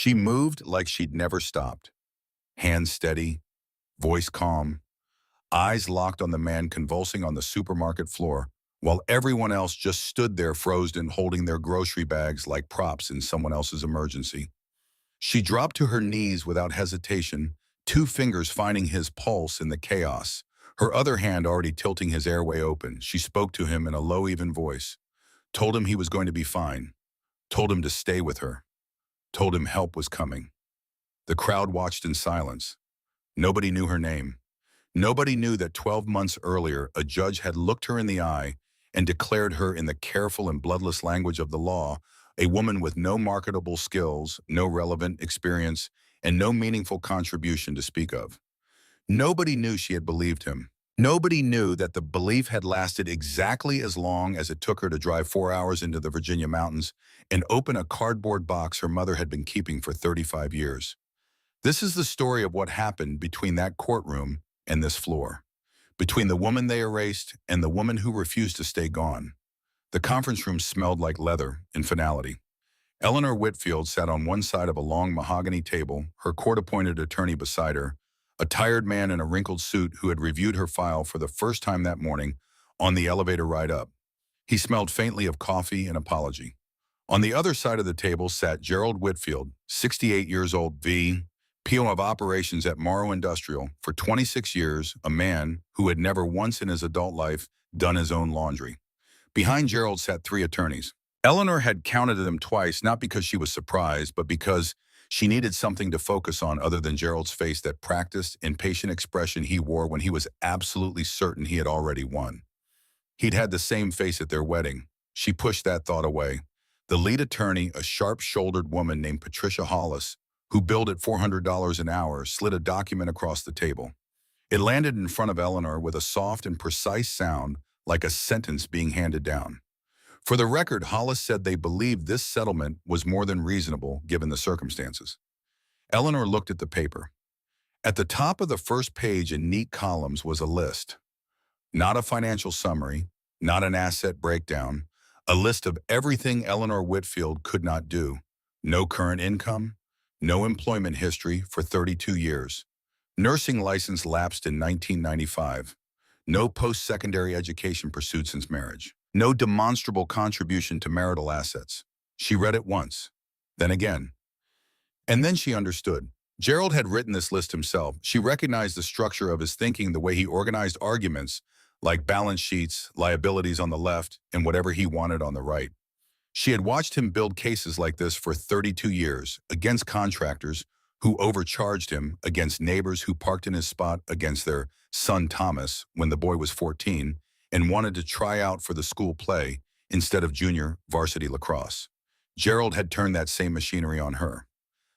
She moved like she'd never stopped, hands steady, voice calm, eyes locked on the man convulsing on the supermarket floor, while everyone else just stood there frozen holding their grocery bags like props in someone else's emergency. She dropped to her knees without hesitation, two fingers finding his pulse in the chaos, her other hand already tilting his airway open. She spoke to him in a low, even voice, told him he was going to be fine, told him to stay with her, told him help was coming. The crowd watched in silence. Nobody knew her name. Nobody knew that 12 months earlier, a judge had looked her in the eye and declared her in the careful and bloodless language of the law, a woman with no marketable skills, no relevant experience, and no meaningful contribution to speak of. Nobody knew she had believed him. Nobody knew that the belief had lasted exactly as long as it took her to drive 4 hours into the Virginia mountains and open a cardboard box her mother had been keeping for 35 years. This is the story of what happened between that courtroom and this floor, between the woman they erased and the woman who refused to stay gone. The conference room smelled like leather and finality. Eleanor Whitfield sat on one side of a long mahogany table, her court-appointed attorney beside her, a tired man in a wrinkled suit who had reviewed her file for the first time that morning on the elevator ride up. He smelled faintly of coffee and apology. On the other side of the table sat Gerald Whitfield, 68 years old, PO of operations at Morrow Industrial for 26 years, a man who had never once in his adult life done his own laundry. Behind Gerald sat three attorneys. Eleanor had counted them twice, not because she was surprised, but because she needed something to focus on other than Gerald's face, that practiced, impatient expression he wore when he was absolutely certain he had already won. He'd had the same face at their wedding. She pushed that thought away. The lead attorney, a sharp-shouldered woman named Patricia Hollis, who billed at $400 an hour, slid a document across the table. It landed in front of Eleanor with a soft and precise sound, like a sentence being handed down. For the record, Hollis said they believed this settlement was more than reasonable given the circumstances. Eleanor looked at the paper. At the top of the first page in neat columns was a list. Not a financial summary, not an asset breakdown, a list of everything Eleanor Whitfield could not do. No current income, no employment history for 32 years. Nursing license lapsed in 1995. No post-secondary education pursued since marriage. No demonstrable contribution to marital assets. She read it once, then again. And then she understood. Gerald had written this list himself. She recognized the structure of his thinking, the way he organized arguments, like balance sheets, liabilities on the left, and whatever he wanted on the right. She had watched him build cases like this for 32 years, against contractors who overcharged him, against neighbors who parked in his spot, against their son Thomas when the boy was 14 and wanted to try out for the school play instead of junior varsity lacrosse. Gerald had turned that same machinery on her.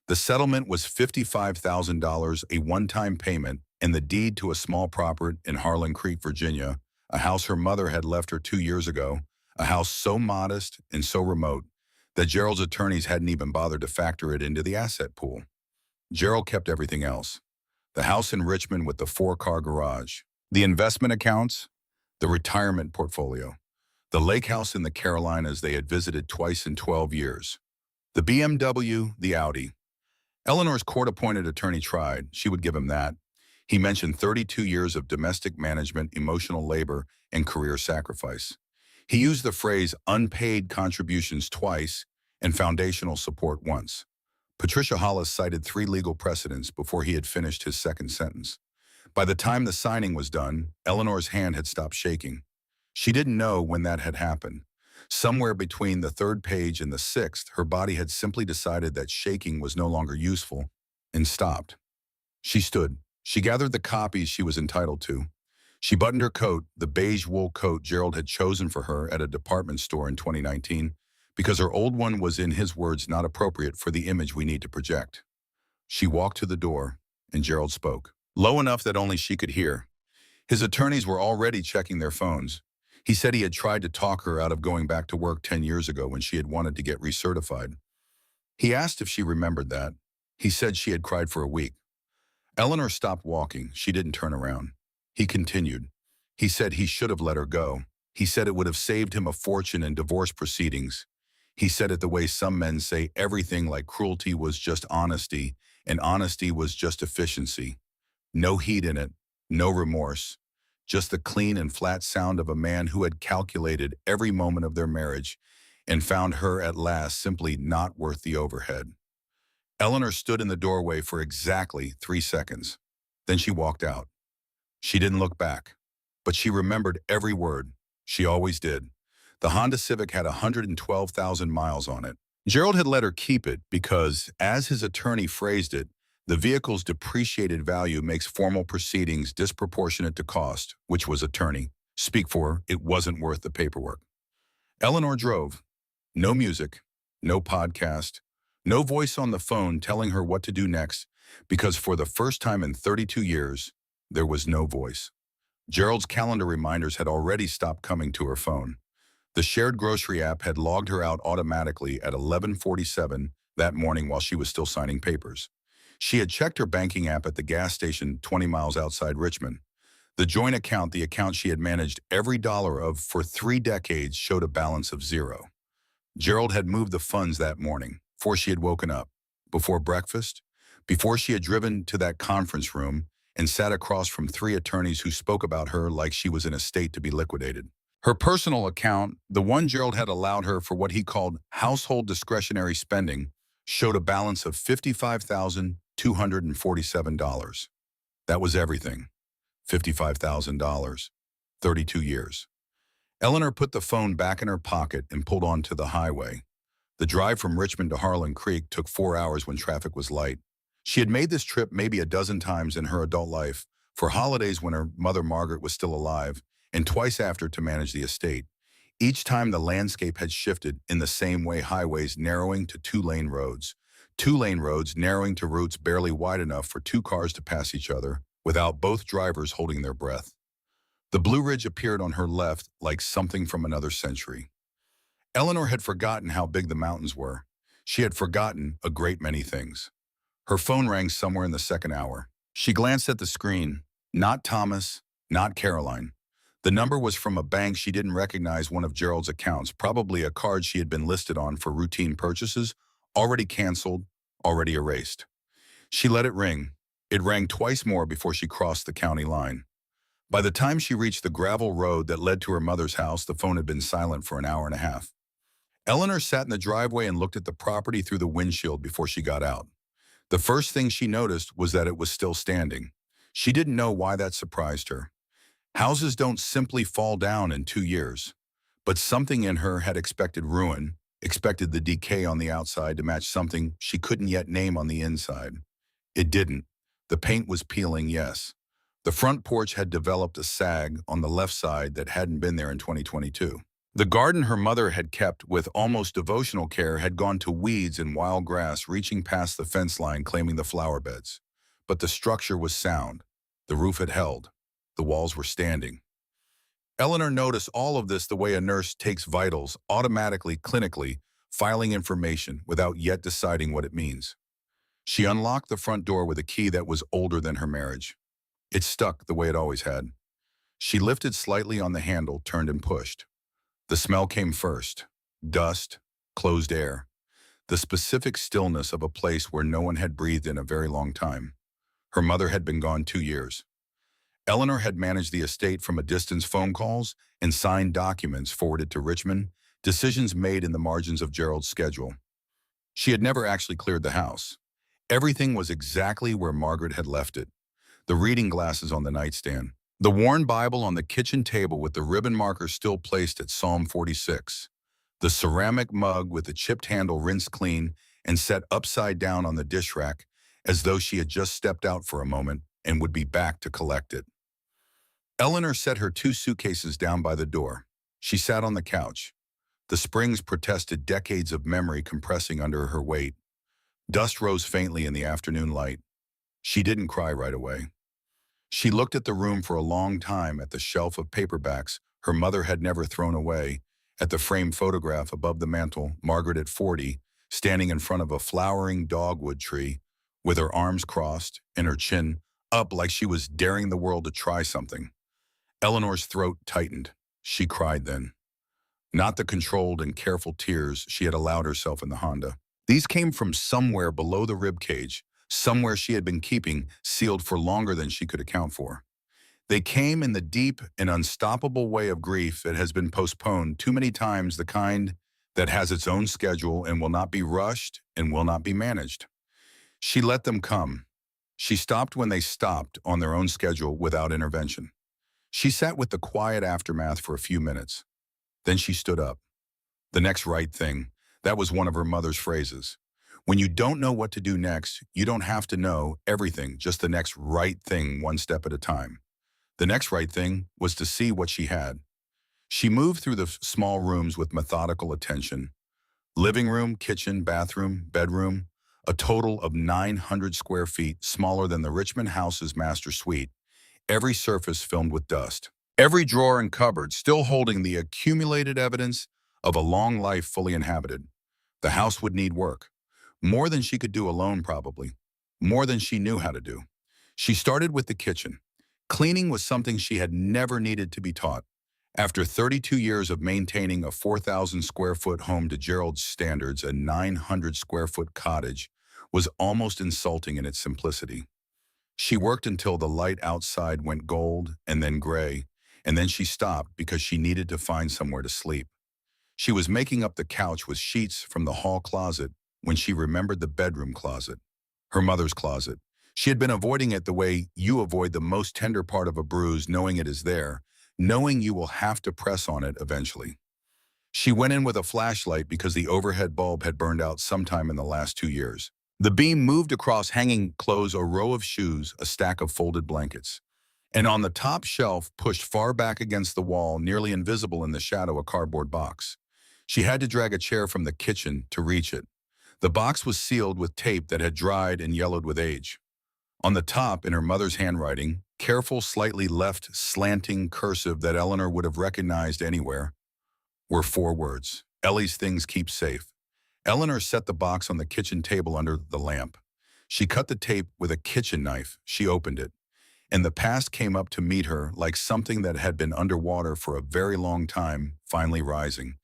The settlement was $55,000, a one-time payment, and the deed to a small property in Harlan Creek, Virginia, a house her mother had left her 2 years ago, a house so modest and so remote that Gerald's attorneys hadn't even bothered to factor it into the asset pool. Gerald kept everything else. The house in Richmond with the 4-car garage, the investment accounts, the retirement portfolio, the lake house in the Carolinas they had visited twice in 12 years, the BMW, the Audi. Eleanor's court-appointed attorney tried. She would give him that. He mentioned 32 years of domestic management, emotional labor, and career sacrifice. He used the phrase unpaid contributions twice and foundational support once. Patricia Hollis cited 3 legal precedents before he had finished his second sentence. By the time the signing was done, Eleanor's hand had stopped shaking. She didn't know when that had happened. Somewhere between the 3rd page and the 6th, her body had simply decided that shaking was no longer useful and stopped. She stood. She gathered the copies she was entitled to. She buttoned her coat, the beige wool coat Gerald had chosen for her at a department store in 2019, because her old one was, in his words, not appropriate for the image we need to project. She walked to the door, and Gerald spoke, low enough that only she could hear. His attorneys were already checking their phones. He said he had tried to talk her out of going back to work 10 years ago when she had wanted to get recertified. He asked if she remembered that. He said she had cried for a week. Eleanor stopped walking. She didn't turn around. He continued. He said he should have let her go. He said it would have saved him a fortune in divorce proceedings. He said it the way some men say everything, like cruelty was just honesty, and honesty was just efficiency. No heat in it, no remorse, just the clean and flat sound of a man who had calculated every moment of their marriage and found her at last simply not worth the overhead. Eleanor stood in the doorway for exactly 3 seconds. Then she walked out. She didn't look back, but she remembered every word. She always did. The Honda Civic had 112,000 miles on it. Gerald had let her keep it because, as his attorney phrased it, the vehicle's depreciated value makes formal proceedings disproportionate to cost, which was attorney speak for it wasn't worth the paperwork. Eleanor drove. No music, no podcast, no voice on the phone telling her what to do next, because for the first time in 32 years, there was no voice. Gerald's calendar reminders had already stopped coming to her phone. The shared grocery app had logged her out automatically at 11:47 that morning while she was still signing papers. She had checked her banking app at the gas station 20 miles outside Richmond. The joint account, the account she had managed every dollar of for 3 decades, showed a balance of zero. Gerald had moved the funds that morning, before she had woken up, before breakfast, before she had driven to that conference room and sat across from 3 attorneys who spoke about her like she was in a state to be liquidated. Her personal account, the one Gerald had allowed her for what he called household discretionary spending, showed a balance of $55,247. That was everything. $55,000. 32 years. Eleanor put the phone back in her pocket and pulled onto the highway. The drive from Richmond to Harlan Creek took 4 hours when traffic was light. She had made this trip maybe a dozen times in her adult life, for holidays when her mother Margaret was still alive, and twice after to manage the estate. Each time the landscape had shifted in the same way, highways narrowing to two-lane roads. Two-lane roads narrowing to routes barely wide enough for 2 cars to pass each other, without both drivers holding their breath. The Blue Ridge appeared on her left like something from another century. Eleanor had forgotten how big the mountains were. She had forgotten a great many things. Her phone rang somewhere in the second hour. She glanced at the screen. Not Thomas, not Caroline. The number was from a bank she didn't recognize, one of Gerald's accounts, probably a card she had been listed on for routine purchases, already canceled, already erased. She let it ring. It rang twice more before she crossed the county line. By the time she reached the gravel road that led to her mother's house, the phone had been silent for an hour and a half. Eleanor sat in the driveway and looked at the property through the windshield before she got out. The first thing she noticed was that it was still standing. She didn't know why that surprised her. Houses don't simply fall down in 2 years. But something in her had expected ruin, expected the decay on the outside to match something she couldn't yet name on the inside. It didn't. The paint was peeling, yes. The front porch had developed a sag on the left side that hadn't been there in 2022. The garden her mother had kept with almost devotional care had gone to weeds and wild grass reaching past the fence line, claiming the flower beds. But the structure was sound. The roof had held. The walls were standing. Eleanor noticed all of this the way a nurse takes vitals, automatically, clinically, filing information without yet deciding what it means. She unlocked the front door with a key that was older than her marriage. It stuck the way it always had. She lifted slightly on the handle, turned and pushed. The smell came first. Dust, closed air. The specific stillness of a place where no one had breathed in a very long time. Her mother had been gone 2 years. Eleanor had managed the estate from a distance, phone calls and signed documents forwarded to Richmond, decisions made in the margins of Gerald's schedule. She had never actually cleared the house. Everything was exactly where Margaret had left it. The reading glasses on the nightstand. The worn Bible on the kitchen table with the ribbon marker still placed at Psalm 46. The ceramic mug with the chipped handle rinsed clean and set upside down on the dish rack as though she had just stepped out for a moment and would be back to collect it. Eleanor set her 2 suitcases down by the door. She sat on the couch. The springs protested decades of memory compressing under her weight. Dust rose faintly in the afternoon light. She didn't cry right away. She looked at the room for a long time, at the shelf of paperbacks her mother had never thrown away, at the framed photograph above the mantel, Margaret at 40, standing in front of a flowering dogwood tree, with her arms crossed and her chin up like she was daring the world to try something. Eleanor's throat tightened. She cried then. not the controlled and careful tears she had allowed herself in the Honda. These came from somewhere below the rib cage, somewhere she had been keeping sealed for longer than she could account for. They came in the deep and unstoppable way of grief that has been postponed too many times, the kind that has its own schedule and will not be rushed and will not be managed. She let them come. She stopped when they stopped on their own schedule without intervention. She sat with the quiet aftermath for a few minutes. Then she stood up. The next right thing. That was one of her mother's phrases. When you don't know what to do next, you don't have to know everything, just the next right thing, one step at a time. The next right thing was to see what she had. She moved through the small rooms with methodical attention. Living room, kitchen, bathroom, bedroom, a total of 900 square feet, smaller than the Richmond House's master suite. Every surface filmed with dust. Every drawer and cupboard still holding the accumulated evidence of a long life fully inhabited. The house would need work. More than she could do alone, probably. More than she knew how to do. She started with the kitchen. Cleaning was something she had never needed to be taught. After 32 years of maintaining a 4,000 square foot home to Gerald's standards, a 900 square foot cottage was almost insulting in its simplicity. She worked until the light outside went gold and then gray, and then she stopped because she needed to find somewhere to sleep. She was making up the couch with sheets from the hall closet when she remembered the bedroom closet, her mother's closet. She had been avoiding it the way you avoid the most tender part of a bruise, knowing it is there, knowing you will have to press on it eventually. She went in with a flashlight because the overhead bulb had burned out sometime in the last 2 years. The beam moved across hanging clothes, a row of shoes, a stack of folded blankets. And on the top shelf, pushed far back against the wall, nearly invisible in the shadow, a cardboard box. She had to drag a chair from the kitchen to reach it. The box was sealed with tape that had dried and yellowed with age. On the top, in her mother's handwriting, careful, slightly left, slanting cursive that Eleanor would have recognized anywhere, were 4 words: Ellie's things keep safe. Eleanor set the box on the kitchen table under the lamp. She cut the tape with a kitchen knife. She opened it. And the past came up to meet her like something that had been underwater for a very long time, finally rising.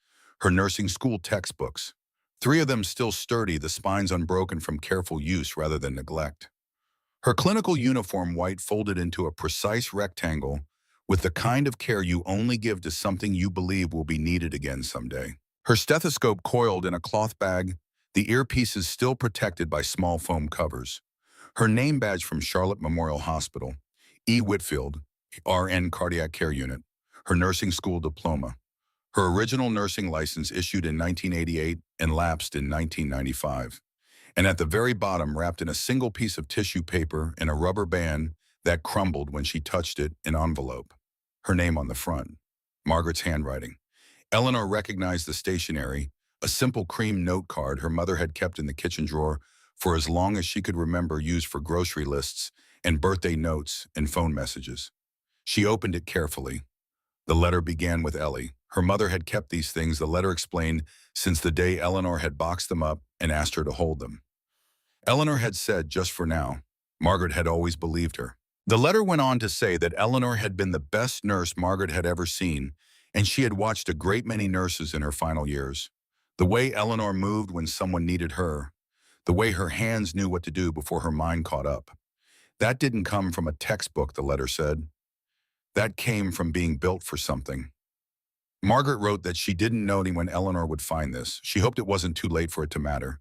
Her nursing school textbooks. 3 of them still sturdy, the spines unbroken from careful use rather than neglect. Her clinical uniform, white, folded into a precise rectangle with the kind of care you only give to something you believe will be needed again someday. Her stethoscope coiled in a cloth bag, the earpieces still protected by small foam covers. Her name badge from Charlotte Memorial Hospital, E. Whitfield, RN Cardiac Care Unit. Her nursing school diploma. Her original nursing license issued in 1988 and lapsed in 1995. And at the very bottom, wrapped in a single piece of tissue paper and a rubber band that crumbled when she touched it, an envelope. Her name on the front. Margaret's handwriting. Eleanor recognized the stationery, a simple cream note card her mother had kept in the kitchen drawer for as long as she could remember, used for grocery lists and birthday notes and phone messages. She opened it carefully. The letter began with Ellie. Her mother had kept these things, the letter explained, since the day Eleanor had boxed them up and asked her to hold them. Eleanor had said, just for now. Margaret had always believed her. The letter went on to say that Eleanor had been the best nurse Margaret had ever seen, and she had watched a great many nurses in her final years. The way Eleanor moved when someone needed her, the way her hands knew what to do before her mind caught up. That didn't come from a textbook, the letter said. That came from being built for something. Margaret wrote that she didn't know when Eleanor would find this. She hoped it wasn't too late for it to matter.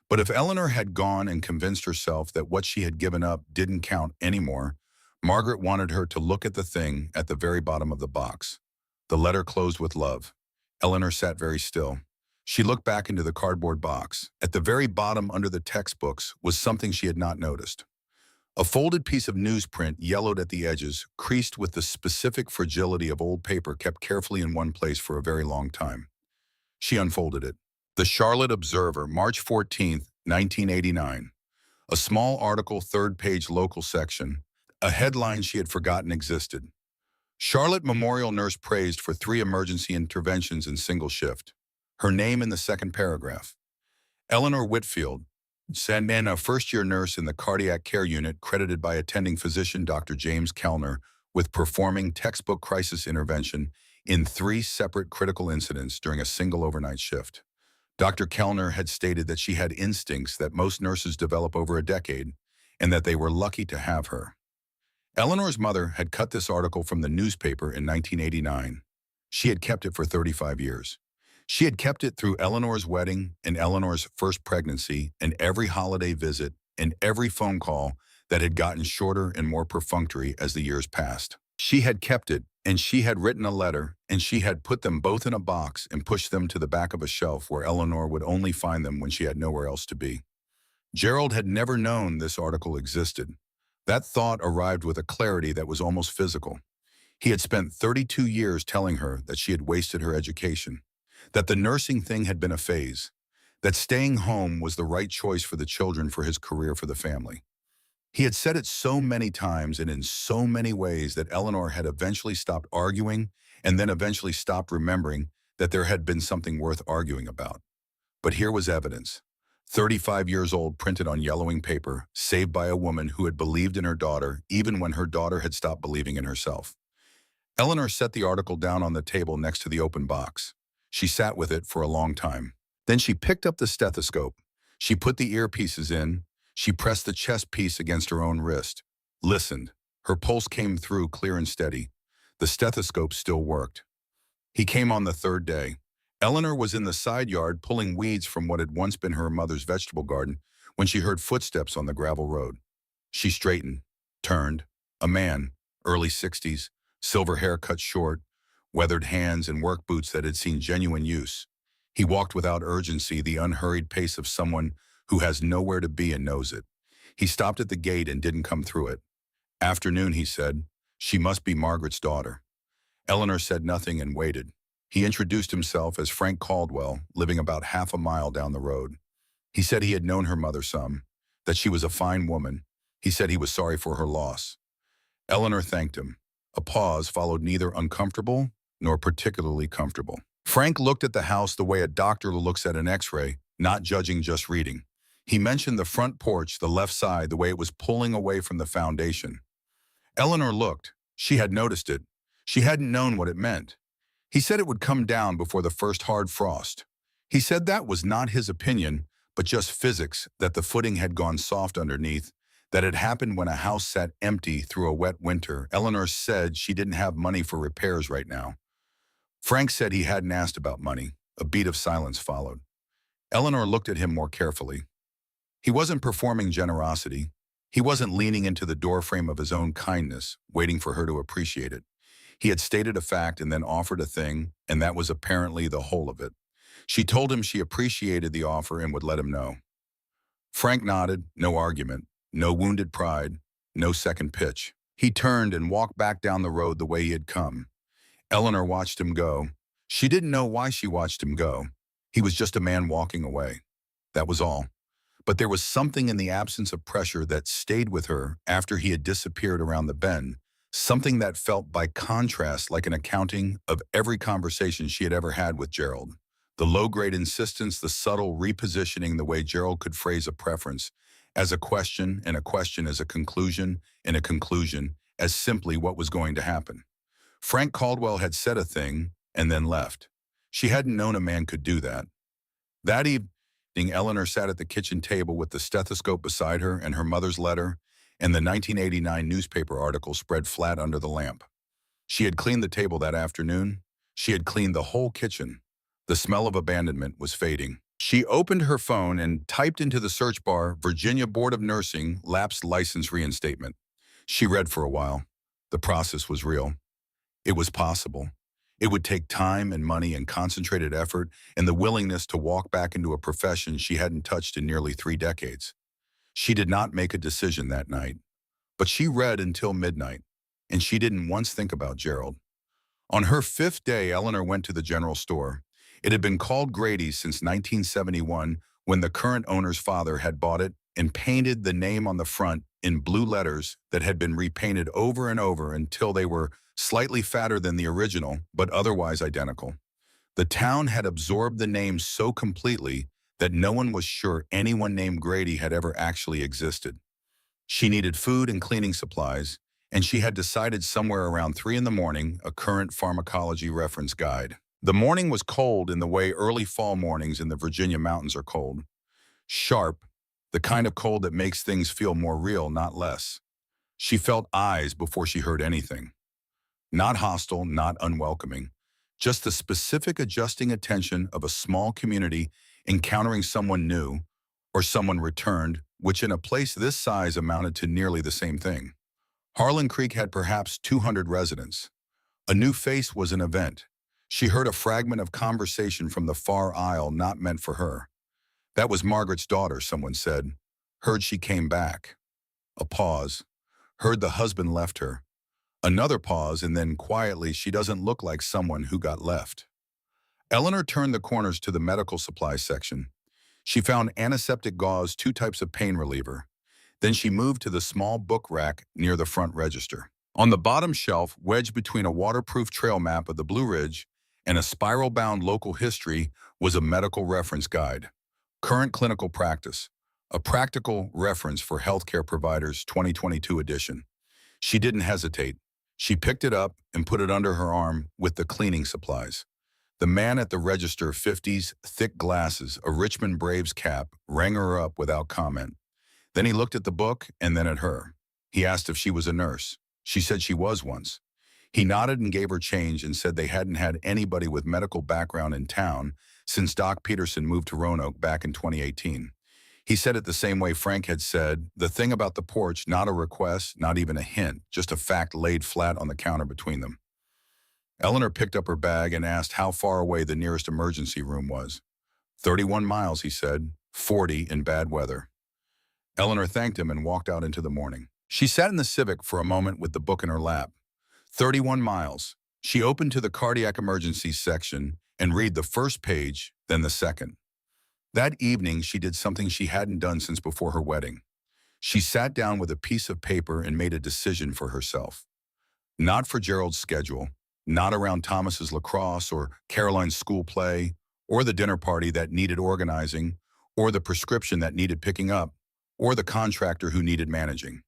But if Eleanor had gone and convinced herself that what she had given up didn't count anymore, Margaret wanted her to look at the thing at the very bottom of the box. The letter closed with love. Eleanor sat very still. She looked back into the cardboard box. At the very bottom, under the textbooks, was something she had not noticed. A folded piece of newsprint, yellowed at the edges, creased with the specific fragility of old paper kept carefully in one place for a very long time. She unfolded it. The Charlotte Observer, March 14, 1989. A small article, third-page local section. A headline she had forgotten existed. Charlotte Memorial nurse praised for 3 emergency interventions in single shift. Her name in the second paragraph. Eleanor Whitfield, a first-year nurse in the cardiac care unit, credited by attending physician Dr. James Kellner with performing textbook crisis intervention in 3 separate critical incidents during a single overnight shift. Dr. Kellner had stated that she had instincts that most nurses develop over a decade, and that they were lucky to have her. Eleanor's mother had cut this article from the newspaper in 1989. She had kept it for 35 years. She had kept it through Eleanor's wedding and Eleanor's first pregnancy and every holiday visit and every phone call that had gotten shorter and more perfunctory as the years passed. She had kept it, and she had written a letter, and she had put them both in a box and pushed them to the back of a shelf where Eleanor would only find them when she had nowhere else to be. Gerald had never known this article existed. That thought arrived with a clarity that was almost physical. He had spent 32 years telling her that she had wasted her education, that the nursing thing had been a phase, that staying home was the right choice for the children, for his career, for the family. He had said it so many times and in so many ways that Eleanor had eventually stopped arguing and then eventually stopped remembering that there had been something worth arguing about. But here was evidence. 35 years old, printed on yellowing paper, saved by a woman who had believed in her daughter even when her daughter had stopped believing in herself. Eleanor set the article down on the table next to the open box. She sat with it for a long time. Then she picked up the stethoscope. She put the earpieces in. She pressed the chest piece against her own wrist. Listened. Her pulse came through clear and steady. The stethoscope still worked. He came on the third day. Eleanor was in the side yard pulling weeds from what had once been her mother's vegetable garden when she heard footsteps on the gravel road. She straightened, turned. A man, early 60s, silver hair cut short, weathered hands and work boots that had seen genuine use. He walked without urgency, the unhurried pace of someone who has nowhere to be and knows it. He stopped at the gate and didn't come through it. Afternoon, he said. She must be Margaret's daughter. Eleanor said nothing and waited. He introduced himself as Frank Caldwell, living about half a mile down the road. He said he had known her mother some, that she was a fine woman. He said he was sorry for her loss. Eleanor thanked him. A pause followed, neither uncomfortable nor particularly comfortable. Frank looked at the house the way a doctor looks at an x-ray, not judging, just reading. He mentioned the front porch, the left side, the way it was pulling away from the foundation. Eleanor looked. She had noticed it. She hadn't known what it meant. He said it would come down before the first hard frost. He said that was not his opinion, but just physics, that the footing had gone soft underneath, that had happened when a house sat empty through a wet winter. Eleanor said she didn't have money for repairs right now. Frank said he hadn't asked about money. A beat of silence followed. Eleanor looked at him more carefully. He wasn't performing generosity. He wasn't leaning into the doorframe of his own kindness, waiting for her to appreciate it. He had stated a fact and then offered a thing, and that was apparently the whole of it. She told him she appreciated the offer and would let him know. Frank nodded, no argument, no wounded pride, no second pitch. He turned and walked back down the road the way he had come. Eleanor watched him go. She didn't know why she watched him go. He was just a man walking away. That was all. But there was something in the absence of pressure that stayed with her after he had disappeared around the bend, something that felt by contrast like an accounting of every conversation she had ever had with Gerald. The low-grade insistence, the subtle repositioning, the way Gerald could phrase a preference as a question, and a question as a conclusion, and a conclusion as simply what was going to happen. Frank Caldwell had said a thing and then left. She hadn't known a man could do that. That evening, Eleanor sat at the kitchen table with the stethoscope beside her and her mother's letter and the 1989 newspaper article spread flat under the lamp. She had cleaned the table that afternoon. She had cleaned the whole kitchen. The smell of abandonment was fading. She opened her phone and typed into the search bar, Virginia Board of Nursing, lapsed license reinstatement. She read for a while. The process was real. It was possible. It would take time and money and concentrated effort and the willingness to walk back into a profession she hadn't touched in nearly 3 decades. She did not make a decision that night, but she read until midnight, and she didn't once think about Gerald. On her 5th day, Eleanor went to the general store. It had been called Grady's since 1971, when the current owner's father had bought it and painted the name on the front in blue letters that had been repainted over and over until they were slightly fatter than the original, but otherwise identical. The town had absorbed the name so completely that no one was sure anyone named Grady had ever actually existed. She needed food and cleaning supplies, and she had decided somewhere around 3 in the morning, a current pharmacology reference guide. The morning was cold in the way early fall mornings in the Virginia mountains are cold. Sharp, the kind of cold that makes things feel more real, not less. She felt eyes before she heard anything. Not hostile, not unwelcoming. Just the specific adjusting attention of a small community encountering someone new or someone returned, which in a place this size amounted to nearly the same thing. Harlan Creek had perhaps 200 residents. A new face was an event. She heard a fragment of conversation from the far aisle not meant for her. That was Margaret's daughter, someone said. Heard she came back. A pause. Heard the husband left her. Another pause, and then quietly, she doesn't look like someone who got left. Eleanor turned the corners to the medical supplies section. She found antiseptic gauze, 2 types of pain reliever. Then she moved to the small book rack near the front register. On the bottom shelf, wedged between a waterproof trail map of the Blue Ridge and a spiral-bound local history, was a medical reference guide. Current clinical practice, a practical reference for healthcare providers, 2022 edition. She didn't hesitate. She picked it up and put it under her arm with the cleaning supplies. The man at the register, 50s, thick glasses, a Richmond Braves cap, rang her up without comment. Then he looked at the book and then at her. He asked if she was a nurse. She said she was once. He nodded and gave her change and said they hadn't had anybody with medical background in town since Doc Peterson moved to Roanoke back in 2018. He said it the same way Frank had said, the thing about the porch, not a request, not even a hint, just a fact laid flat on the counter between them. Eleanor picked up her bag and asked how far away the nearest emergency room was. 31 miles, he said, 40 in bad weather. Eleanor thanked him and walked out into the morning. She sat in the Civic for a moment with the book in her lap. 31 miles. She opened to the cardiac emergencies section and read the first page, then the second. That evening, she did something she hadn't done since before her wedding. She sat down with a piece of paper and made a decision for herself. Not for Gerald's schedule, not around Thomas's lacrosse or Caroline's school play, or the dinner party that needed organizing, or the prescription that needed picking up, or the contractor who needed managing.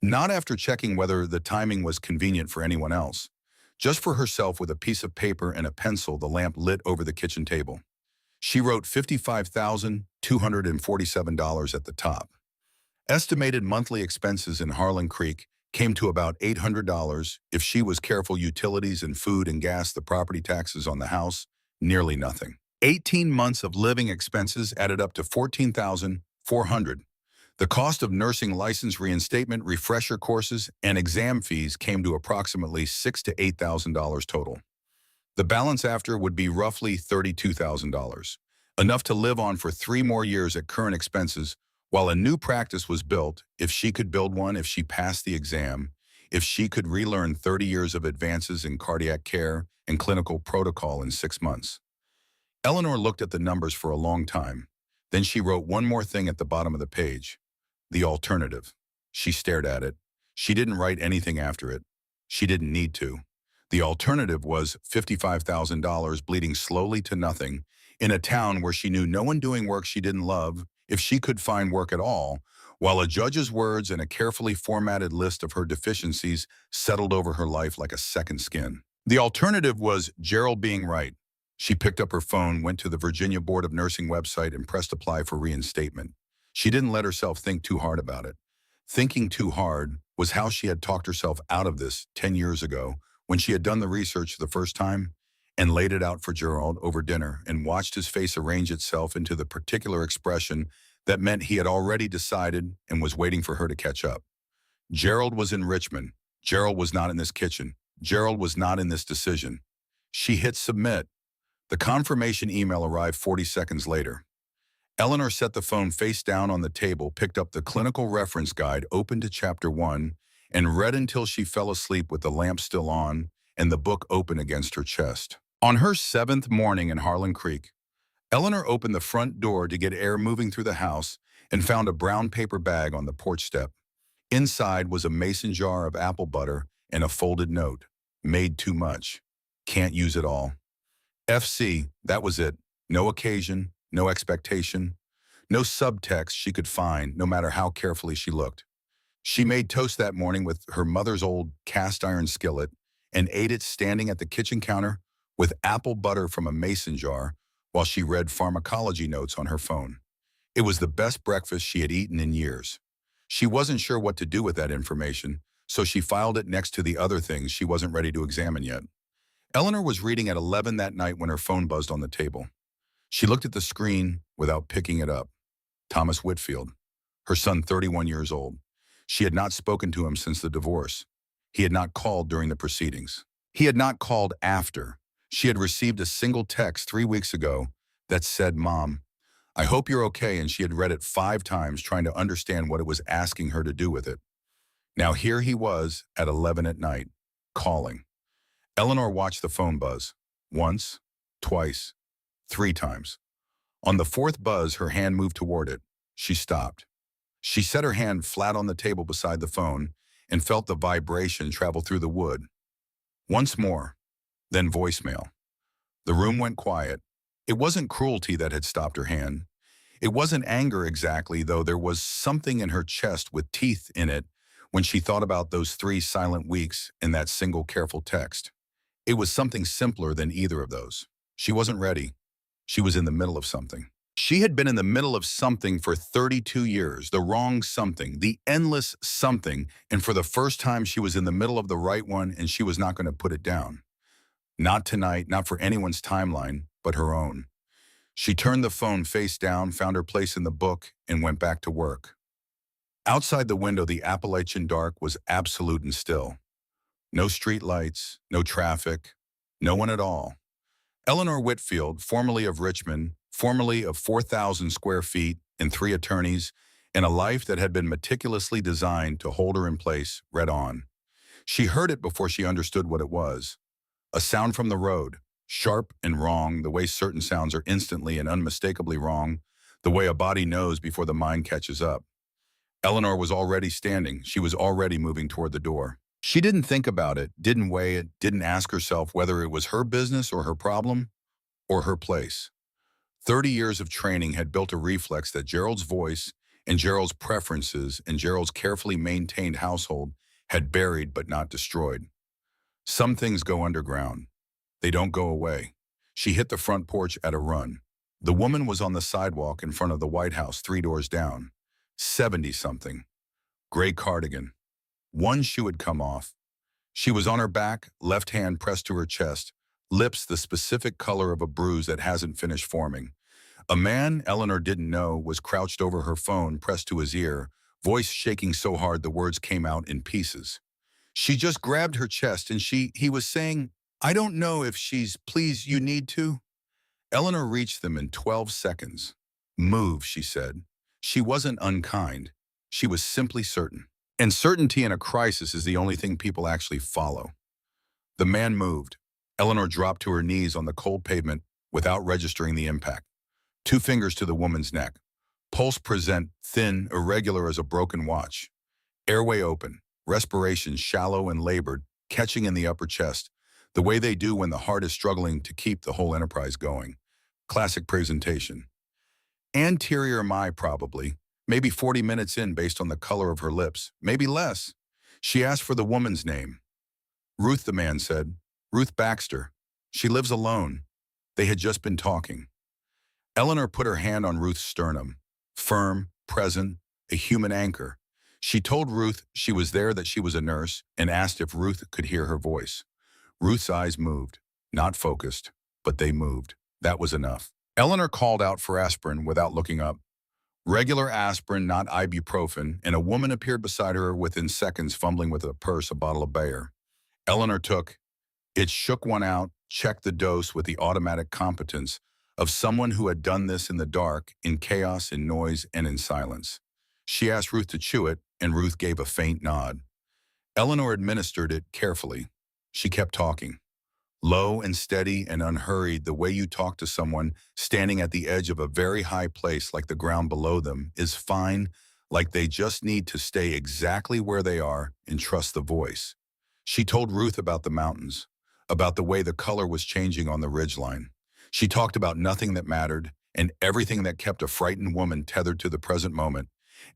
Not after checking whether the timing was convenient for anyone else. Just for herself with a piece of paper and a pencil, the lamp lit over the kitchen table. She wrote $55,247 at the top. Estimated monthly expenses in Harlan Creek came to about $800 if she was careful. Utilities and food and gas, the property taxes on the house, nearly nothing. 18 months of living expenses added up to $14,400. The cost of nursing license reinstatement, refresher courses, and exam fees came to approximately $6,000 to $8,000 total. The balance after would be roughly $32,000, enough to live on for 3 more years at current expenses, while a new practice was built, if she could build one, if she passed the exam, if she could relearn 30 years of advances in cardiac care and clinical protocol in 6 months. Eleanor looked at the numbers for a long time. Then she wrote one more thing at the bottom of the page. The alternative. She stared at it. She didn't write anything after it. She didn't need to. The alternative was $55,000 bleeding slowly to nothing in a town where she knew no one doing work she didn't love, if she could find work at all, while a judge's words and a carefully formatted list of her deficiencies settled over her life like a second skin. The alternative was Gerald being right. She picked up her phone, went to the Virginia Board of Nursing website and pressed apply for reinstatement. She didn't let herself think too hard about it. Thinking too hard was how she had talked herself out of this 10 years ago, when she had done the research the first time and laid it out for Gerald over dinner and watched his face arrange itself into the particular expression that meant he had already decided and was waiting for her to catch up. Gerald was in Richmond. Gerald was not in this kitchen. Gerald was not in this decision. She hit submit. The confirmation email arrived 40 seconds later. Eleanor set the phone face down on the table, picked up the clinical reference guide, opened to chapter 1, and read until she fell asleep with the lamp still on and the book open against her chest. On her 7th morning in Harlan Creek, Eleanor opened the front door to get air moving through the house and found a brown paper bag on the porch step. Inside was a mason jar of apple butter and a folded note. Made too much. Can't use it all. FC, that was it. No occasion, no expectation, no subtext she could find, no matter how carefully she looked. She made toast that morning with her mother's old cast iron skillet and ate it standing at the kitchen counter with apple butter from a mason jar while she read pharmacology notes on her phone. It was the best breakfast she had eaten in years. She wasn't sure what to do with that information, so she filed it next to the other things she wasn't ready to examine yet. Eleanor was reading at 11 that night when her phone buzzed on the table. She looked at the screen without picking it up. Thomas Whitfield, her son 31 years old. She had not spoken to him since the divorce. He had not called during the proceedings. He had not called after. She had received a single text 3 weeks ago that said, "Mom, I hope you're okay," and she had read it 5 times trying to understand what it was asking her to do with it. Now here he was at 11 at night, calling. Eleanor watched the phone buzz. Once, twice, 3 times. On the fourth buzz, her hand moved toward it. She stopped. She set her hand flat on the table beside the phone and felt the vibration travel through the wood. Once more, then voicemail. The room went quiet. It wasn't cruelty that had stopped her hand. It wasn't anger exactly, though there was something in her chest with teeth in it when she thought about those 3 silent weeks in that single careful text. It was something simpler than either of those. She wasn't ready. She was in the middle of something. She had been in the middle of something for 32 years, the wrong something, the endless something, and for the first time she was in the middle of the right one and she was not going to put it down. Not tonight, not for anyone's timeline, but her own. She turned the phone face down, found her place in the book, and went back to work. Outside the window, the Appalachian dark was absolute and still. No street lights, no traffic, no one at all. Eleanor Whitfield, formerly of Richmond, formerly of 4,000 square feet and 3 attorneys, and a life that had been meticulously designed to hold her in place, read on. She heard it before she understood what it was. A sound from the road, sharp and wrong, the way certain sounds are instantly and unmistakably wrong, the way a body knows before the mind catches up. Eleanor was already standing. She was already moving toward the door. She didn't think about it, didn't weigh it, didn't ask herself whether it was her business or her problem or her place. 30 years of training had built a reflex that Gerald's voice and Gerald's preferences and Gerald's carefully maintained household had buried but not destroyed. Some things go underground. They don't go away. She hit the front porch at a run. The woman was on the sidewalk in front of the White House 3 doors down. 70-something. Gray cardigan. One shoe had come off. She was on her back, left hand pressed to her chest, lips the specific color of a bruise that hasn't finished forming. A man Eleanor didn't know was crouched over her phone, pressed to his ear, voice shaking so hard the words came out in pieces. She just grabbed her chest and he was saying, "I don't know if she's, please, you need to." Eleanor reached them in 12 seconds. "Move," she said. She wasn't unkind. She was simply certain. And certainty in a crisis is the only thing people actually follow. The man moved. Eleanor dropped to her knees on the cold pavement without registering the impact. 2 fingers to the woman's neck. Pulse present, thin, irregular as a broken watch. Airway open. Respiration shallow and labored, catching in the upper chest, the way they do when the heart is struggling to keep the whole enterprise going. Classic presentation. Anterior eye probably, maybe 40 minutes in based on the color of her lips, maybe less. She asked for the woman's name. "Ruth," the man said. "Ruth Baxter. She lives alone." They had just been talking. Eleanor put her hand on Ruth's sternum. Firm, present, a human anchor. She told Ruth she was there, that she was a nurse, and asked if Ruth could hear her voice. Ruth's eyes moved, not focused, but they moved. That was enough. Eleanor called out for aspirin without looking up. Regular aspirin, not ibuprofen, and a woman appeared beside her within seconds, fumbling with a purse, a bottle of Bayer. Eleanor took it, shook one out, checked the dose with the automatic competence of someone who had done this in the dark, in chaos, in noise, and in silence. She asked Ruth to chew it, and Ruth gave a faint nod. Eleanor administered it carefully. She kept talking. Low and steady and unhurried, the way you talk to someone standing at the edge of a very high place like the ground below them is fine, like they just need to stay exactly where they are and trust the voice. She told Ruth about the mountains, about the way the color was changing on the ridgeline. She talked about nothing that mattered and everything that kept a frightened woman tethered to the present moment,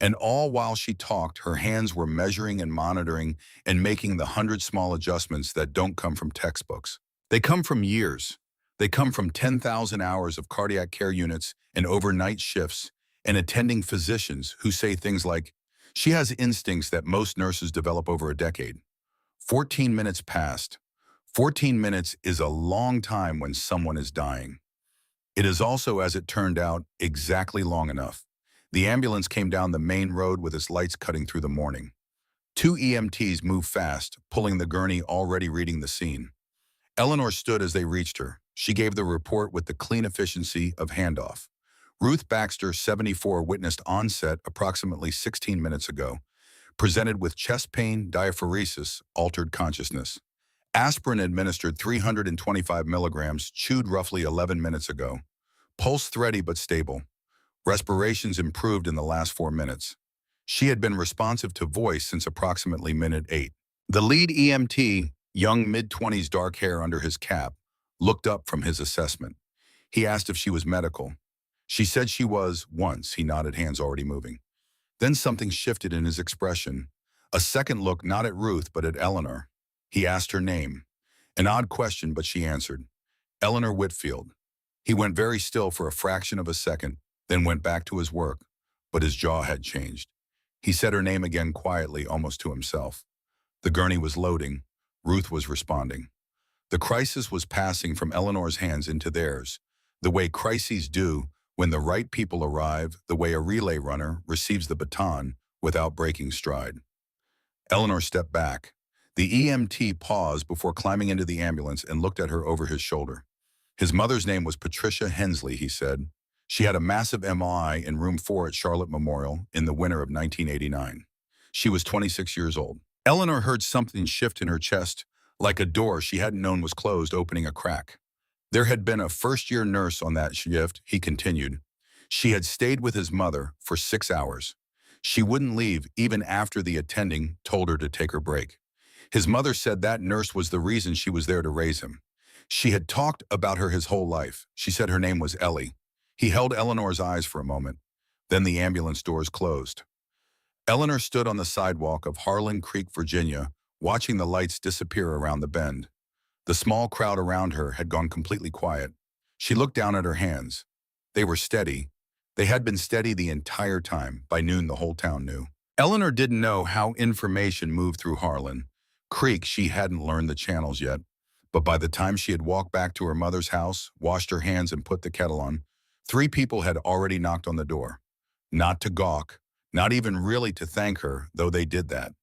And all while she talked, her hands were measuring and monitoring and making the 100 small adjustments that don't come from textbooks. They come from years. They come from 10,000 hours of cardiac care units and overnight shifts and attending physicians who say things like, "She has instincts that most nurses develop over a decade." 14 minutes passed. 14 minutes is a long time when someone is dying. It is also, as it turned out, exactly long enough. The ambulance came down the main road with its lights cutting through the morning. Two EMTs moved fast, pulling the gurney already reading the scene. Eleanor stood as they reached her. She gave the report with the clean efficiency of handoff. Ruth Baxter, 74, witnessed onset approximately 16 minutes ago. Presented with chest pain, diaphoresis, altered consciousness. Aspirin administered 325 milligrams, chewed roughly 11 minutes ago. Pulse thready but stable. Respirations improved in the last 4 minutes. She had been responsive to voice since approximately minute 8. The lead EMT, young mid-20s, dark hair under his cap, looked up from his assessment. He asked if she was medical. She said she was once. He nodded, hands already moving. Then something shifted in his expression. A second look, not at Ruth, but at Eleanor. He asked her name. An odd question, but she answered. Eleanor Whitfield. He went very still for a fraction of a second, then went back to his work, but his jaw had changed. He said her name again quietly, almost to himself. The gurney was loading. Ruth was responding. The crisis was passing from Eleanor's hands into theirs, the way crises do when the right people arrive, the way a relay runner receives the baton without breaking stride. Eleanor stepped back. The EMT paused before climbing into the ambulance and looked at her over his shoulder. His mother's name was Patricia Hensley, he said. She had a massive MI in room 4 at Charlotte Memorial in the winter of 1989. She was 26 years old. Eleanor heard something shift in her chest, like a door she hadn't known was closed opening a crack. There had been a first-year nurse on that shift, he continued. She had stayed with his mother for 6 hours. She wouldn't leave even after the attending told her to take her break. His mother said that nurse was the reason she was there to raise him. She had talked about her his whole life. She said her name was Ellie. He held Eleanor's eyes for a moment. Then the ambulance doors closed. Eleanor stood on the sidewalk of Harlan Creek, Virginia, watching the lights disappear around the bend. The small crowd around her had gone completely quiet. She looked down at her hands. They were steady. They had been steady the entire time. By noon, the whole town knew. Eleanor didn't know how information moved through Harlan Creek. She hadn't learned the channels yet. But by the time she had walked back to her mother's house, washed her hands and put the kettle on, 3 people had already knocked on the door. Not to gawk, not even really to thank her, though they did that.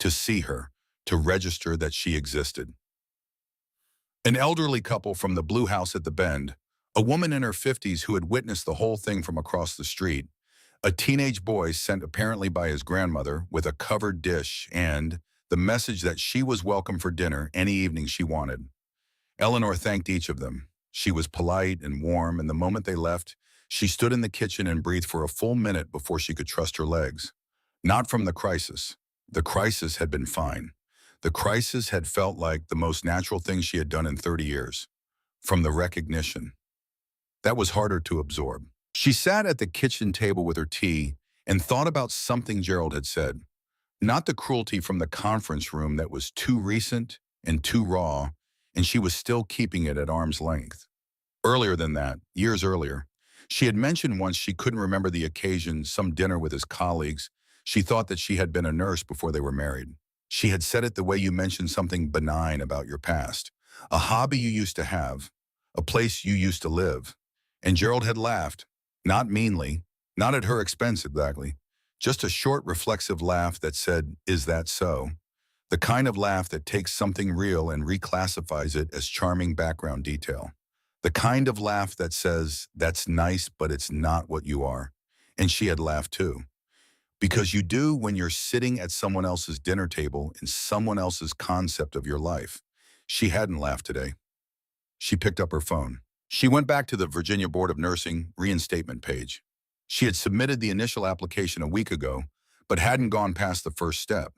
To see her, to register that she existed. An elderly couple from the Blue House at the Bend, a woman in her 50s who had witnessed the whole thing from across the street, a teenage boy sent apparently by his grandmother with a covered dish and the message that she was welcome for dinner any evening she wanted. Eleanor thanked each of them. She was polite and warm, and the moment they left, she stood in the kitchen and breathed for a full minute before she could trust her legs. Not from the crisis. The crisis had been fine. The crisis had felt like the most natural thing she had done in 30 years. From the recognition. That was harder to absorb. She sat at the kitchen table with her tea and thought about something Gerald had said. Not the cruelty from the conference room that was too recent and too raw, and she was still keeping it at arm's length. Earlier than that, years earlier, she had mentioned once she couldn't remember the occasion, some dinner with his colleagues. She thought that she had been a nurse before they were married. She had said it the way you mention something benign about your past, a hobby you used to have, a place you used to live. And Gerald had laughed, not meanly, not at her expense exactly, just a short reflexive laugh that said, "Is that so?" The kind of laugh that takes something real and reclassifies it as charming background detail. The kind of laugh that says, "That's nice, but it's not what you are." And she had laughed too. Because you do when you're sitting at someone else's dinner table in someone else's concept of your life. She hadn't laughed today. She picked up her phone. She went back to the Virginia Board of Nursing reinstatement page. She had submitted the initial application a week ago, but hadn't gone past the first step.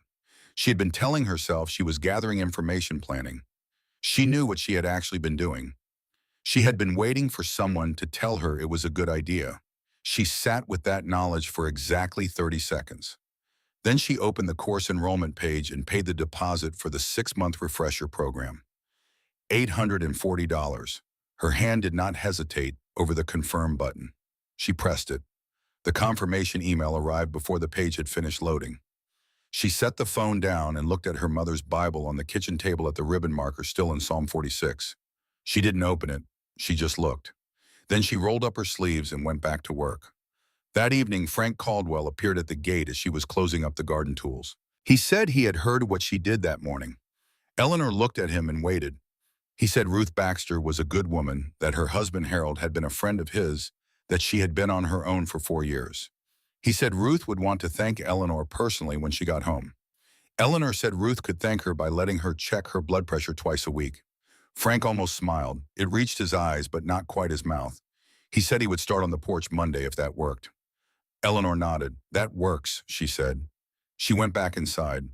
She had been telling herself she was gathering information planning. She knew what she had actually been doing. She had been waiting for someone to tell her it was a good idea. She sat with that knowledge for exactly 30 seconds. Then she opened the course enrollment page and paid the deposit for the 6-month refresher program. $840. Her hand did not hesitate over the confirm button. She pressed it. The confirmation email arrived before the page had finished loading. She set the phone down and looked at her mother's Bible on the kitchen table at the ribbon marker still in Psalm 46. She didn't open it. She just looked. Then she rolled up her sleeves and went back to work. That evening, Frank Caldwell appeared at the gate as she was closing up the garden tools. He said he had heard what she did that morning. Eleanor looked at him and waited. He said Ruth Baxter was a good woman, that her husband Harold had been a friend of his, that she had been on her own for 4 years. He said Ruth would want to thank Eleanor personally when she got home. Eleanor said Ruth could thank her by letting her check her blood pressure twice a week. Frank almost smiled. It reached his eyes, but not quite his mouth. He said he would start on the porch Monday if that worked. Eleanor nodded. That works, she said. She went back inside.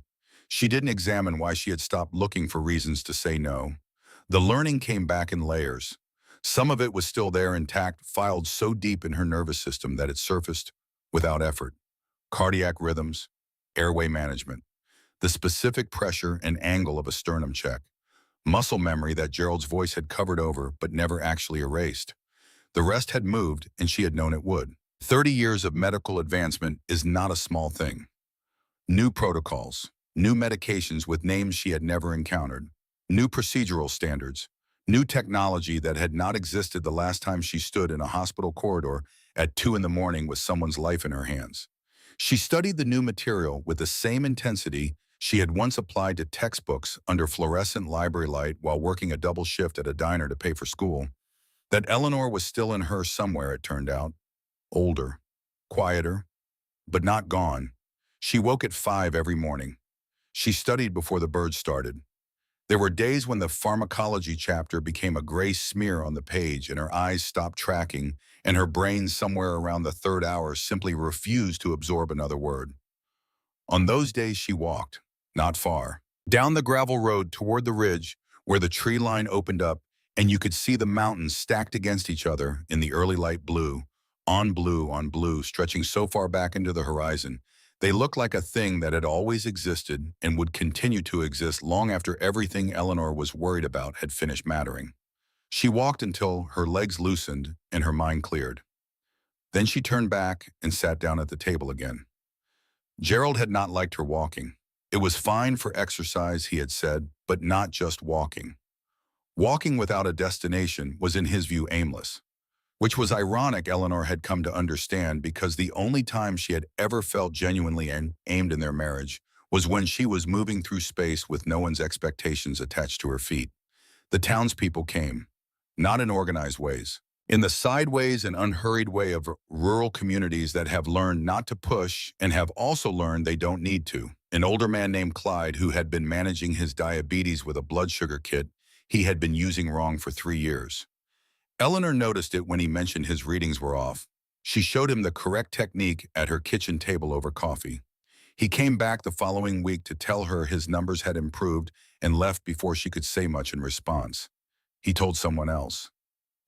She didn't examine why she had stopped looking for reasons to say no. The learning came back in layers. Some of it was still there intact, filed so deep in her nervous system that it surfaced without effort. Cardiac rhythms, airway management, the specific pressure and angle of a sternum check, muscle memory that Gerald's voice had covered over but never actually erased. The rest had moved, and she had known it would. 30 years of medical advancement is not a small thing. New protocols, new medications with names she had never encountered, new procedural standards, new technology that had not existed the last time she stood in a hospital corridor at 2 in the morning with someone's life in her hands. She studied the new material with the same intensity she had once applied to textbooks under fluorescent library light while working a double shift at a diner to pay for school. That Eleanor was still in her somewhere, it turned out. Older, quieter, but not gone. She woke at 5 every morning. She studied before the birds started. There were days when the pharmacology chapter became a gray smear on the page and her eyes stopped tracking, and her brain somewhere around the 3rd hour simply refused to absorb another word. On those days she walked, not far, down the gravel road toward the ridge where the tree line opened up and you could see the mountains stacked against each other in the early light blue, on blue, stretching so far back into the horizon. They looked like a thing that had always existed and would continue to exist long after everything Eleanor was worried about had finished mattering. She walked until her legs loosened and her mind cleared. Then she turned back and sat down at the table again. Gerald had not liked her walking. It was fine for exercise, he had said, but not just walking. Walking without a destination was in his view aimless, which was ironic. Eleanor had come to understand, because the only time she had ever felt genuinely aimed in their marriage was when she was moving through space with no one's expectations attached to her feet. The townspeople came, not in organized ways, in the sideways and unhurried way of rural communities that have learned not to push and have also learned they don't need to. An older man named Clyde, who had been managing his diabetes with a blood sugar kit he had been using wrong for 3 years. Eleanor noticed it when he mentioned his readings were off. She showed him the correct technique at her kitchen table over coffee. He came back the following week to tell her his numbers had improved and left before she could say much in response. He told someone else.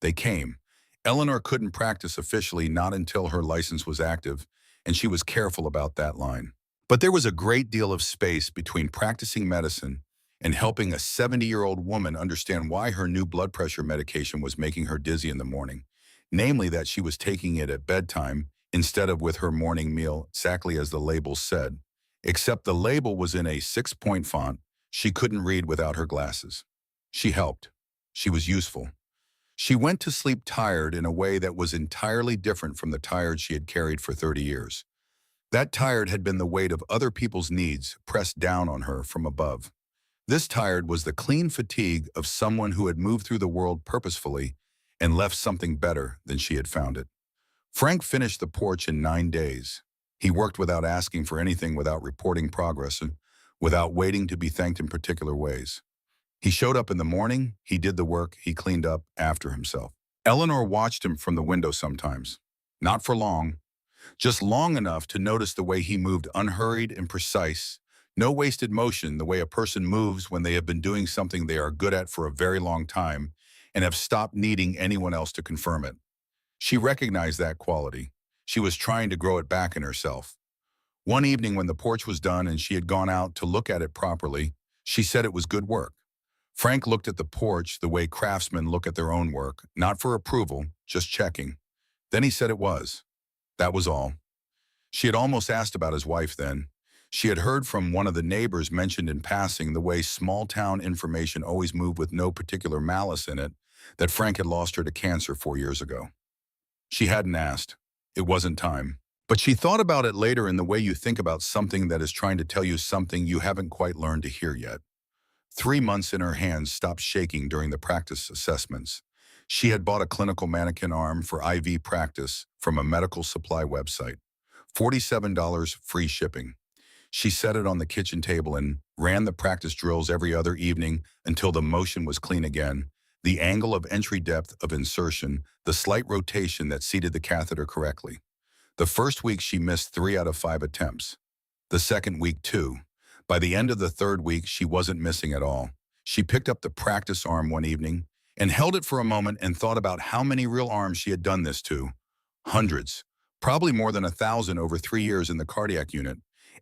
They came. Eleanor couldn't practice officially not until her license was active, and she was careful about that line. But there was a great deal of space between practicing medicine and helping a 70-year-old woman understand why her new blood pressure medication was making her dizzy in the morning, namely that she was taking it at bedtime instead of with her morning meal, exactly as the label said, except the label was in a 6-point font she couldn't read without her glasses. She helped. She was useful. She went to sleep tired in a way that was entirely different from the tired she had carried for 30 years. That tired had been the weight of other people's needs pressed down on her from above. This tired was the clean fatigue of someone who had moved through the world purposefully and left something better than she had found it. Frank finished the porch in 9 days. He worked without asking for anything, without reporting progress, and without waiting to be thanked in particular ways. He showed up in the morning, he did the work, he cleaned up after himself. Eleanor watched him from the window sometimes. Not for long, just long enough to notice the way he moved, unhurried and precise. No wasted motion, the way a person moves when they have been doing something they are good at for a very long time and have stopped needing anyone else to confirm it. She recognized that quality. She was trying to grow it back in herself. One evening when the porch was done and she had gone out to look at it properly, she said it was good work. Frank looked at the porch the way craftsmen look at their own work, not for approval, just checking. Then he said it was. That was all. She had almost asked about his wife then. She had heard from one of the neighbors mentioned in passing the way small-town information always moved with no particular malice in it, that Frank had lost her to cancer 4 years ago. She hadn't asked. It wasn't time. But she thought about it later in the way you think about something that is trying to tell you something you haven't quite learned to hear yet. 3 months in her hands stopped shaking during the practice assessments. She had bought a clinical mannequin arm for IV practice from a medical supply website. $47 free shipping. She set it on the kitchen table and ran the practice drills every other evening until the motion was clean again. The angle of entry, depth of insertion, the slight rotation that seated the catheter correctly. The first week she missed 3 out of 5 attempts. The second week, 2. By the end of the third week, she wasn't missing at all. She picked up the practice arm one evening and held it for a moment and thought about how many real arms she had done this to. Hundreds. Probably more than 1,000 over 3 years in the cardiac unit.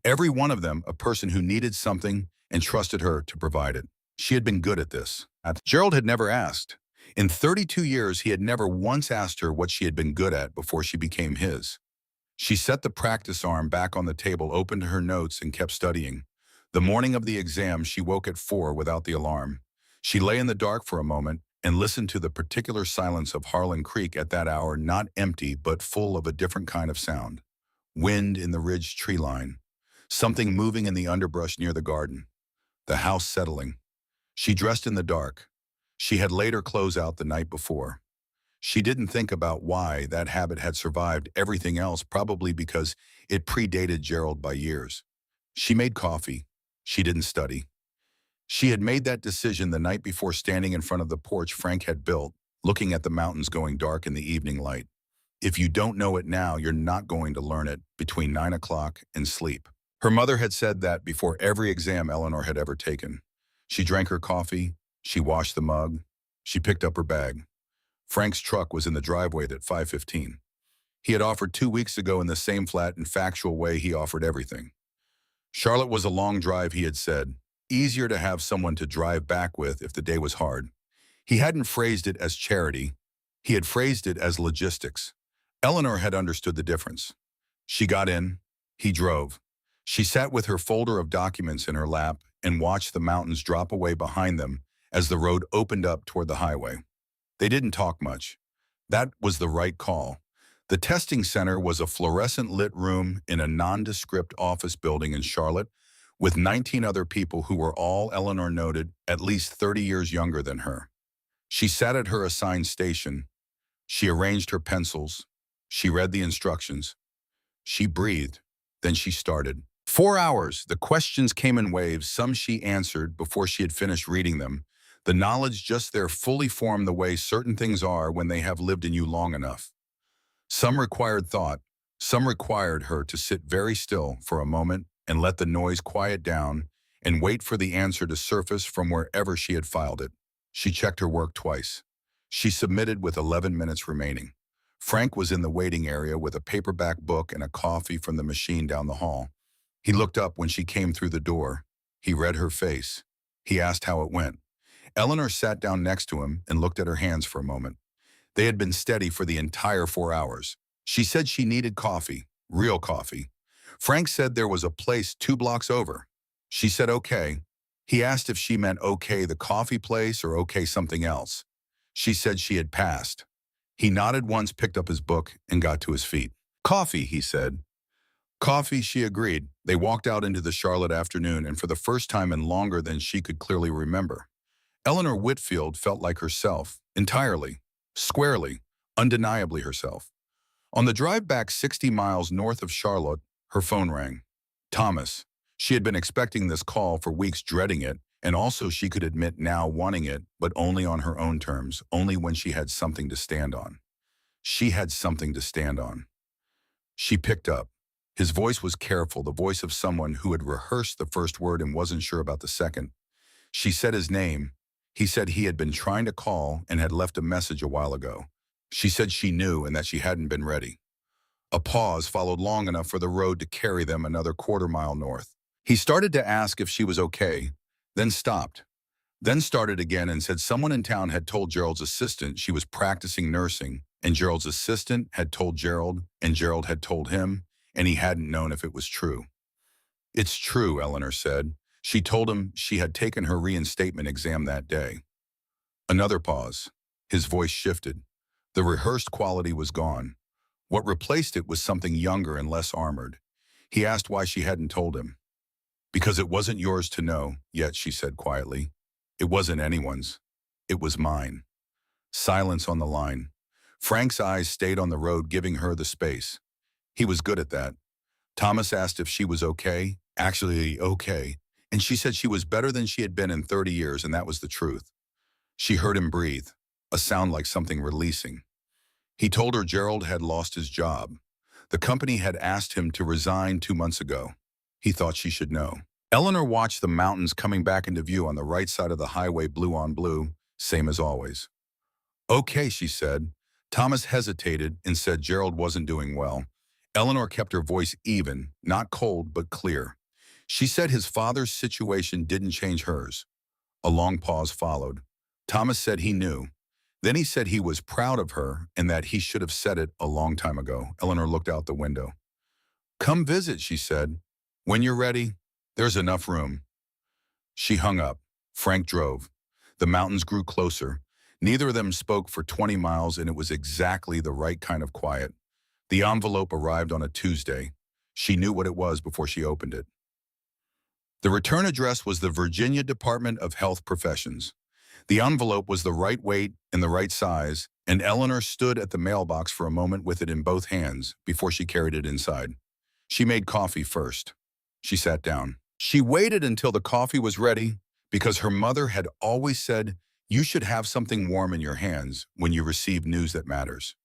Every one of them a person who needed something and trusted her to provide it. She had been good at this. Gerald had never asked. In 32 years, he had never once asked her what she had been good at before she became his. She set the practice arm back on the table, opened her notes, and kept studying. The morning of the exam, she woke at 4 without the alarm. She lay in the dark for a moment and listened to the particular silence of Harlan Creek at that hour, not empty but full of a different kind of sound. Wind in the ridged tree line. Something moving in the underbrush near the garden. The house settling. She dressed in the dark. She had laid her clothes out the night before. She didn't think about why that habit had survived everything else, probably because it predated Gerald by years. She made coffee. She didn't study. She had made that decision the night before, standing in front of the porch Frank had built, looking at the mountains going dark in the evening light. If you don't know it now, you're not going to learn it between 9 o'clock and sleep. Her mother had said that before every exam Eleanor had ever taken. She drank her coffee. She washed the mug. She picked up her bag. Frank's truck was in the driveway at 5:15. He had offered 2 weeks ago in the same flat and factual way he offered everything. Charlotte was a long drive, he had said. Easier to have someone to drive back with if the day was hard. He hadn't phrased it as charity. He had phrased it as logistics. Eleanor had understood the difference. She got in. He drove. She sat with her folder of documents in her lap and watched the mountains drop away behind them as the road opened up toward the highway. They didn't talk much. That was the right call. The testing center was a fluorescent-lit room in a nondescript office building in Charlotte with 19 other people who were all, Eleanor noted, at least 30 years younger than her. She sat at her assigned station. She arranged her pencils. She read the instructions. She breathed. Then she started. 4 hours. The questions came in waves. Some she answered before she had finished reading them. The knowledge just there fully formed the way certain things are when they have lived in you long enough. Some required thought. Some required her to sit very still for a moment and let the noise quiet down and wait for the answer to surface from wherever she had filed it. She checked her work twice. She submitted with 11 minutes remaining. Frank was in the waiting area with a paperback book and a coffee from the machine down the hall. He looked up when she came through the door. He read her face. He asked how it went. Eleanor sat down next to him and looked at her hands for a moment. They had been steady for the entire 4 hours. She said she needed coffee, real coffee. Frank said there was a place 2 blocks over. She said okay. He asked if she meant okay the coffee place or okay something else. She said she had passed. He nodded once, picked up his book, and got to his feet. Coffee, he said. Coffee, she agreed. They walked out into the Charlotte afternoon, and for the first time in longer than she could clearly remember, Eleanor Whitfield felt like herself, entirely, squarely, undeniably herself. On the drive back 60 miles north of Charlotte, her phone rang. Thomas. She had been expecting this call for weeks, dreading it, and also she could admit now wanting it, but only on her own terms, only when she had something to stand on. She had something to stand on. She picked up. His voice was careful, the voice of someone who had rehearsed the first word and wasn't sure about the second. She said his name. He said he had been trying to call and had left a message a while ago. She said she knew and that she hadn't been ready. A pause followed long enough for the road to carry them another quarter-mile north. He started to ask if she was okay, then stopped. Then started again and said someone in town had told Gerald's assistant she was practicing nursing, and Gerald's assistant had told Gerald, and Gerald had told him, and he hadn't known if it was true. It's true, Eleanor said. She told him she had taken her reinstatement exam that day. Another pause. His voice shifted. The rehearsed quality was gone. What replaced it was something younger and less armored. He asked why she hadn't told him. Because it wasn't yours to know, yet, she said quietly. It wasn't anyone's. It was mine. Silence on the line. Frank's eyes stayed on the road, giving her the space. He was good at that. Thomas asked if she was okay, actually okay, and she said she was better than she had been in 30 years, and that was the truth. She heard him breathe, a sound like something releasing. He told her Gerald had lost his job. The company had asked him to resign 2 months ago. He thought she should know. Eleanor watched the mountains coming back into view on the right side of the highway, blue on blue, same as always. Okay, she said. Thomas hesitated and said Gerald wasn't doing well. Eleanor kept her voice even, not cold, but clear. She said his father's situation didn't change hers. A long pause followed. Thomas said he knew. Then he said he was proud of her and that he should have said it a long time ago. Eleanor looked out the window. Come visit, she said. When you're ready, there's enough room. She hung up. Frank drove. The mountains grew closer. Neither of them spoke for 20 miles, and it was exactly the right kind of quiet. The envelope arrived on a Tuesday. She knew what it was before she opened it. The return address was the Virginia Department of Health Professions. The envelope was the right weight and the right size, and Eleanor stood at the mailbox for a moment with it in both hands before she carried it inside. She made coffee first. She sat down. She waited until the coffee was ready because her mother had always said, you should have something warm in your hands when you receive news that matters.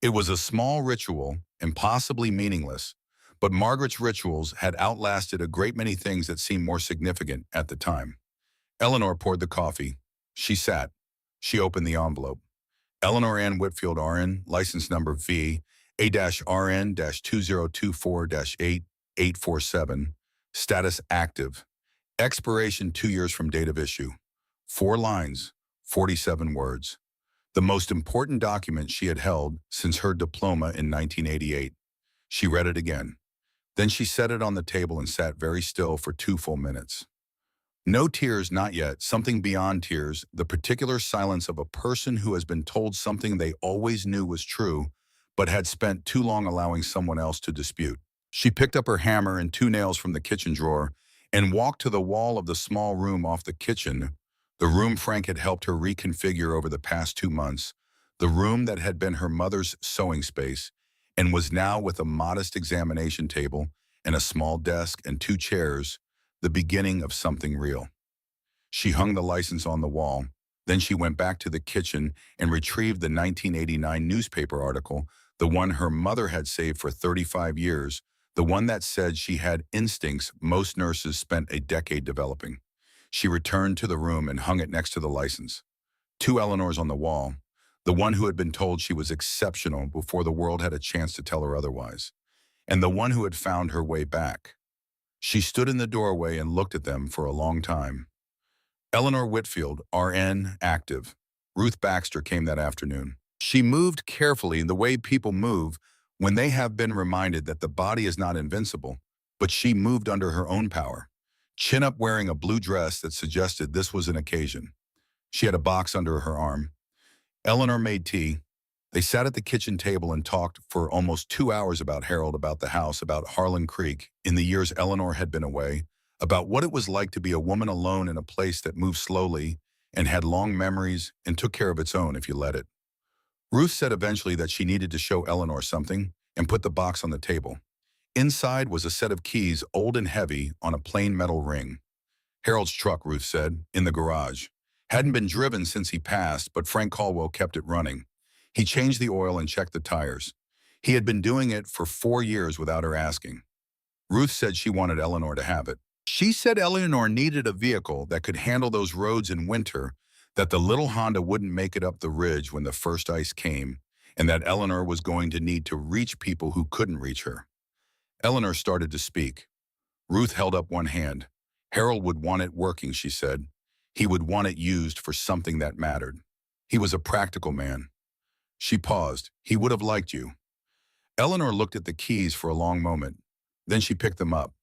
It was a small ritual and possibly meaningless, but Margaret's rituals had outlasted a great many things that seemed more significant at the time. Eleanor poured the coffee. She sat. She opened the envelope. Eleanor Ann Whitfield, RN, license number V, A-RN-2024-8847, status active, expiration 2 years from date of issue, 4 lines, 47 words. The most important document she had held since her diploma in 1988. She read it again. Then she set it on the table and sat very still for 2 full minutes. No tears, not yet, something beyond tears, the particular silence of a person who has been told something they always knew was true, but had spent too long allowing someone else to dispute. She picked up her hammer and 2 nails from the kitchen drawer and walked to the wall of the small room off the kitchen, the room Frank had helped her reconfigure over the past 2 months, the room that had been her mother's sewing space and was now with a modest examination table and a small desk and 2 chairs, the beginning of something real. She hung the license on the wall. Then she went back to the kitchen and retrieved the 1989 newspaper article, the one her mother had saved for 35 years, the one that said she had instincts most nurses spent a decade developing. She returned to the room and hung it next to the license. 2 Eleanors on the wall, the one who had been told she was exceptional before the world had a chance to tell her otherwise, and the one who had found her way back. She stood in the doorway and looked at them for a long time. Eleanor Whitfield, RN, active. Ruth Baxter came that afternoon. She moved carefully in the way people move when they have been reminded that the body is not invincible, but she moved under her own power, chin up, wearing a blue dress that suggested this was an occasion. She had a box under her arm. Eleanor made tea. They sat at the kitchen table and talked for almost 2 hours about Harold, about the house, about Harlan Creek, in the years Eleanor had been away, about what it was like to be a woman alone in a place that moved slowly and had long memories and took care of its own if you let it. Ruth said eventually that she needed to show Eleanor something and put the box on the table. Inside was a set of keys, old and heavy, on a plain metal ring. Harold's truck, Ruth said, in the garage. Hadn't been driven since he passed, but Frank Caldwell kept it running. He changed the oil and checked the tires. He had been doing it for 4 years without her asking. Ruth said she wanted Eleanor to have it. She said Eleanor needed a vehicle that could handle those roads in winter, that the little Honda wouldn't make it up the ridge when the first ice came, and that Eleanor was going to need to reach people who couldn't reach her. Eleanor started to speak. Ruth held up one hand. Harold would want it working, she said. He would want it used for something that mattered. He was a practical man. She paused. He would have liked you. Eleanor looked at the keys for a long moment. Then she picked them up.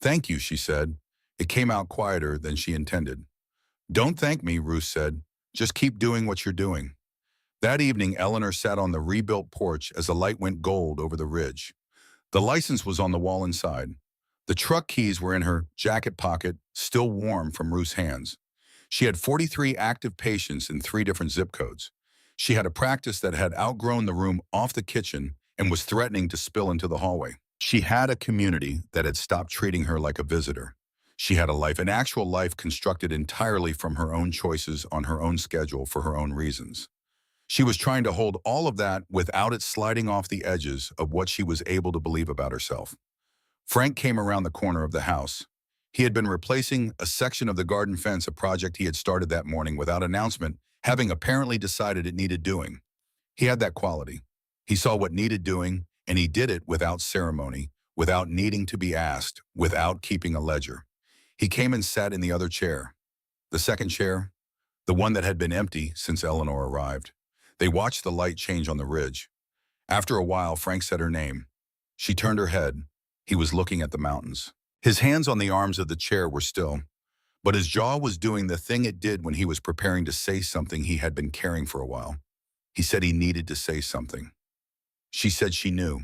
Thank you, she said. It came out quieter than she intended. Don't thank me, Ruth said. Just keep doing what you're doing. That evening, Eleanor sat on the rebuilt porch as the light went gold over the ridge. The license was on the wall inside. The truck keys were in her jacket pocket, still warm from Ruth's hands. She had 43 active patients in 3 different zip codes. She had a practice that had outgrown the room off the kitchen and was threatening to spill into the hallway. She had a community that had stopped treating her like a visitor. She had a life, an actual life constructed entirely from her own choices on her own schedule for her own reasons. She was trying to hold all of that without it sliding off the edges of what she was able to believe about herself. Frank came around the corner of the house. He had been replacing a section of the garden fence, a project he had started that morning without announcement, having apparently decided it needed doing. He had that quality. He saw what needed doing, and he did it without ceremony, without needing to be asked, without keeping a ledger. He came and sat in the other chair. The second chair, the one that had been empty since Eleanor arrived. They watched the light change on the ridge. After a while, Frank said her name. She turned her head. He was looking at the mountains. His hands on the arms of the chair were still, but his jaw was doing the thing it did when he was preparing to say something he had been carrying for a while. He said he needed to say something. She said she knew.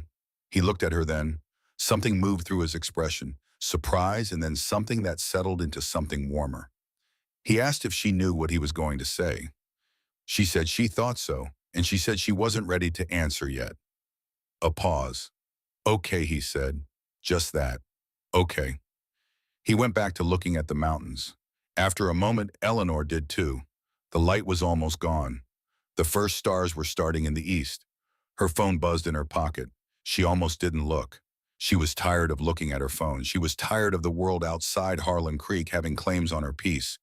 He looked at her then. Something moved through his expression, surprise, and then something that settled into something warmer. He asked if she knew what he was going to say. She said she thought so, and she said she wasn't ready to answer yet. A pause. Okay, he said. Just that. Okay. He went back to looking at the mountains. After a moment, Eleanor did too. The light was almost gone. The first stars were starting in the east. Her phone buzzed in her pocket. She almost didn't look. She was tired of looking at her phone. She was tired of the world outside Harlan Creek having claims on her peace.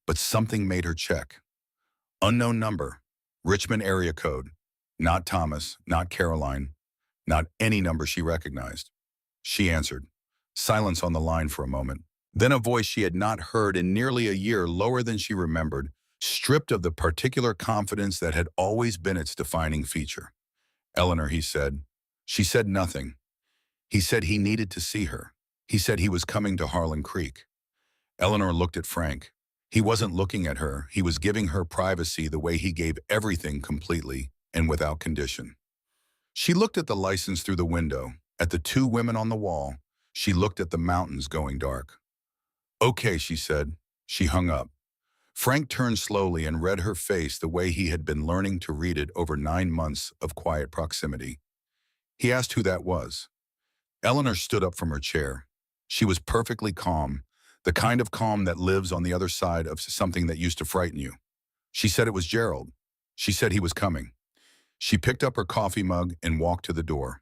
But something made her check. Unknown number. Richmond area code. Not Thomas, not Caroline, not any number she recognized. She answered. Silence on the line for a moment. Then a voice she had not heard in nearly a year, lower than she remembered, stripped of the particular confidence that had always been its defining feature. Eleanor, he said. She said nothing. He said he needed to see her. He said he was coming to Harlan Creek. Eleanor looked at Frank. He wasn't looking at her. He was giving her privacy the way he gave everything completely and without condition. She looked at the license through the window, at the 2 women on the wall. She looked at the mountains going dark. Okay, she said. She hung up. Frank turned slowly and read her face the way he had been learning to read it over 9 months of quiet proximity. He asked who that was. Eleanor stood up from her chair. She was perfectly calm, the kind of calm that lives on the other side of something that used to frighten you. She said it was Gerald. She said he was coming. She picked up her coffee mug and walked to the door.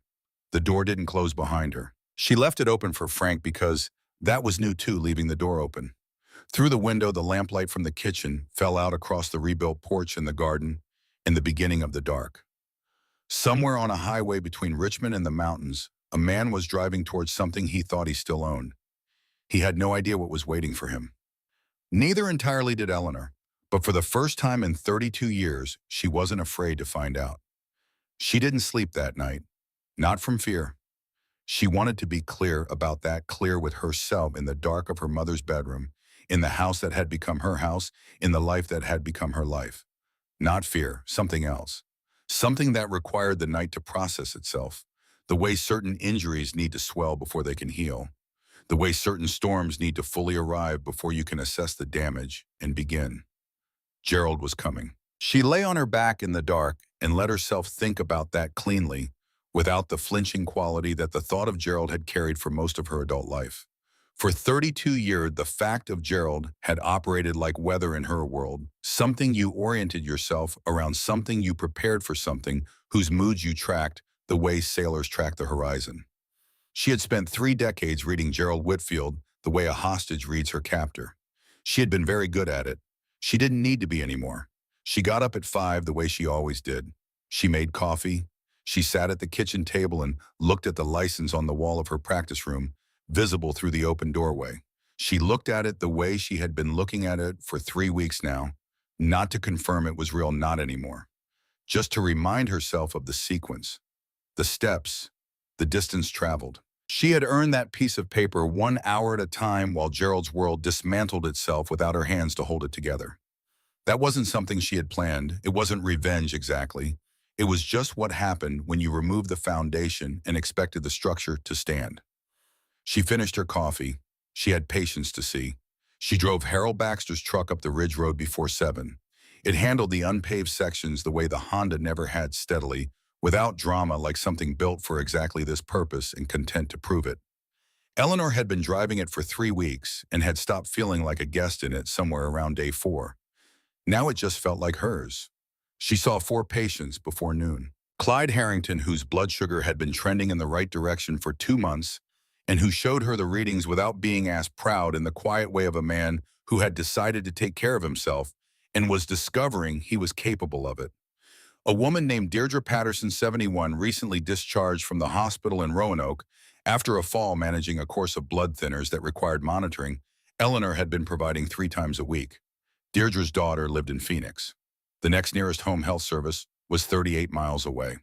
The door didn't close behind her. She left it open for Frank because that was new too, leaving the door open. Through the window, the lamplight from the kitchen fell out across the rebuilt porch in the garden in the beginning of the dark. Somewhere on a highway between Richmond and the mountains, a man was driving towards something he thought he still owned. He had no idea what was waiting for him. Neither entirely did Eleanor, but for the first time in 32 years, she wasn't afraid to find out. She didn't sleep that night, not from fear. She wanted to be clear about that, clear with herself in the dark of her mother's bedroom, in the house that had become her house, in the life that had become her life. Not fear, something else. Something that required the night to process itself, the way certain injuries need to swell before they can heal, the way certain storms need to fully arrive before you can assess the damage and begin. Gerald was coming. She lay on her back in the dark and let herself think about that cleanly, without the flinching quality that the thought of Gerald had carried for most of her adult life. For 32 years, the fact of Gerald had operated like weather in her world, something you oriented yourself around, something you prepared for, something whose moods you tracked the way sailors track the horizon. She had spent 3 decades reading Gerald Whitfield the way a hostage reads her captor. She had been very good at it. She didn't need to be anymore. She got up at 5 the way she always did. She made coffee. She sat at the kitchen table and looked at the license on the wall of her practice room, visible through the open doorway. She looked at it the way she had been looking at it for 3 weeks now, not to confirm it was real, not anymore, just to remind herself of the sequence, the steps, the distance traveled. She had earned that piece of paper 1 hour at a time while Gerald's world dismantled itself without her hands to hold it together. That wasn't something she had planned. It wasn't revenge exactly. It was just what happened when you removed the foundation and expected the structure to stand. She finished her coffee. She had patience to see. She drove Harold Baxter's truck up the Ridge Road before 7. It handled the unpaved sections the way the Honda never had, steadily, without drama, like something built for exactly this purpose and content to prove it. Eleanor had been driving it for 3 weeks and had stopped feeling like a guest in it somewhere around day 4. Now it just felt like hers. She saw 4 patients before noon. Clyde Harrington, whose blood sugar had been trending in the right direction for 2 months, and who showed her the readings without being asked, proud in the quiet way of a man who had decided to take care of himself and was discovering he was capable of it. A woman named Deirdre Patterson, 71, recently discharged from the hospital in Roanoke after a fall managing a course of blood thinners that required monitoring Eleanor had been providing 3 times a week. Deirdre's daughter lived in Phoenix. The next nearest home health service was 38 miles away.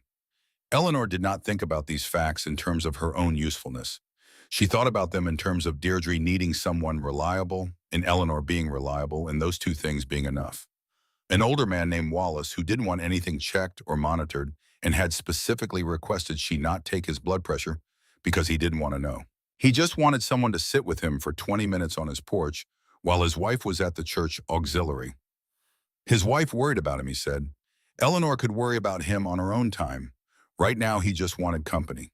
Eleanor did not think about these facts in terms of her own usefulness. She thought about them in terms of Deirdre needing someone reliable and Eleanor being reliable, and those 2 things being enough. An older man named Wallace, who didn't want anything checked or monitored and had specifically requested she not take his blood pressure because he didn't want to know. He just wanted someone to sit with him for 20 minutes on his porch while his wife was at the church auxiliary. His wife worried about him, he said. Eleanor could worry about him on her own time. Right now, he just wanted company.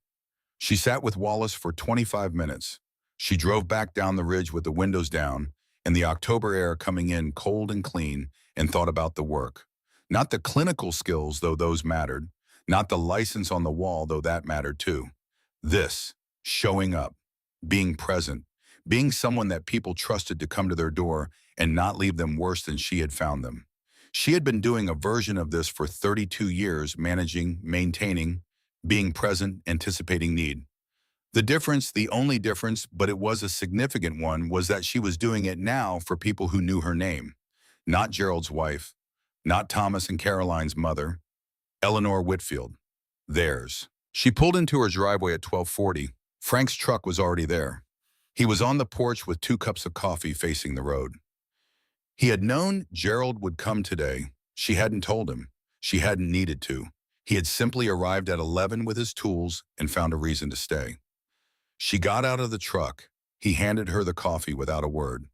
She sat with Wallace for 25 minutes. She drove back down the ridge with the windows down and the October air coming in cold and clean, and thought about the work. Not the clinical skills, though those mattered. Not the license on the wall, though that mattered too. This, showing up, being present, being someone that people trusted to come to their door and not leave them worse than she had found them. She had been doing a version of this for 32 years, managing, maintaining, being present, anticipating need. The difference, the only difference, but it was a significant one, was that she was doing it now for people who knew her name. Not Gerald's wife, not Thomas and Caroline's mother, Eleanor Whitfield. Theirs. She pulled into her driveway at 12:40. Frank's truck was already there. He was on the porch with 2 cups of coffee facing the road. He had known Gerald would come today. She hadn't told him. She hadn't needed to. He had simply arrived at 11 with his tools and found a reason to stay. She got out of the truck. He handed her the coffee without a word.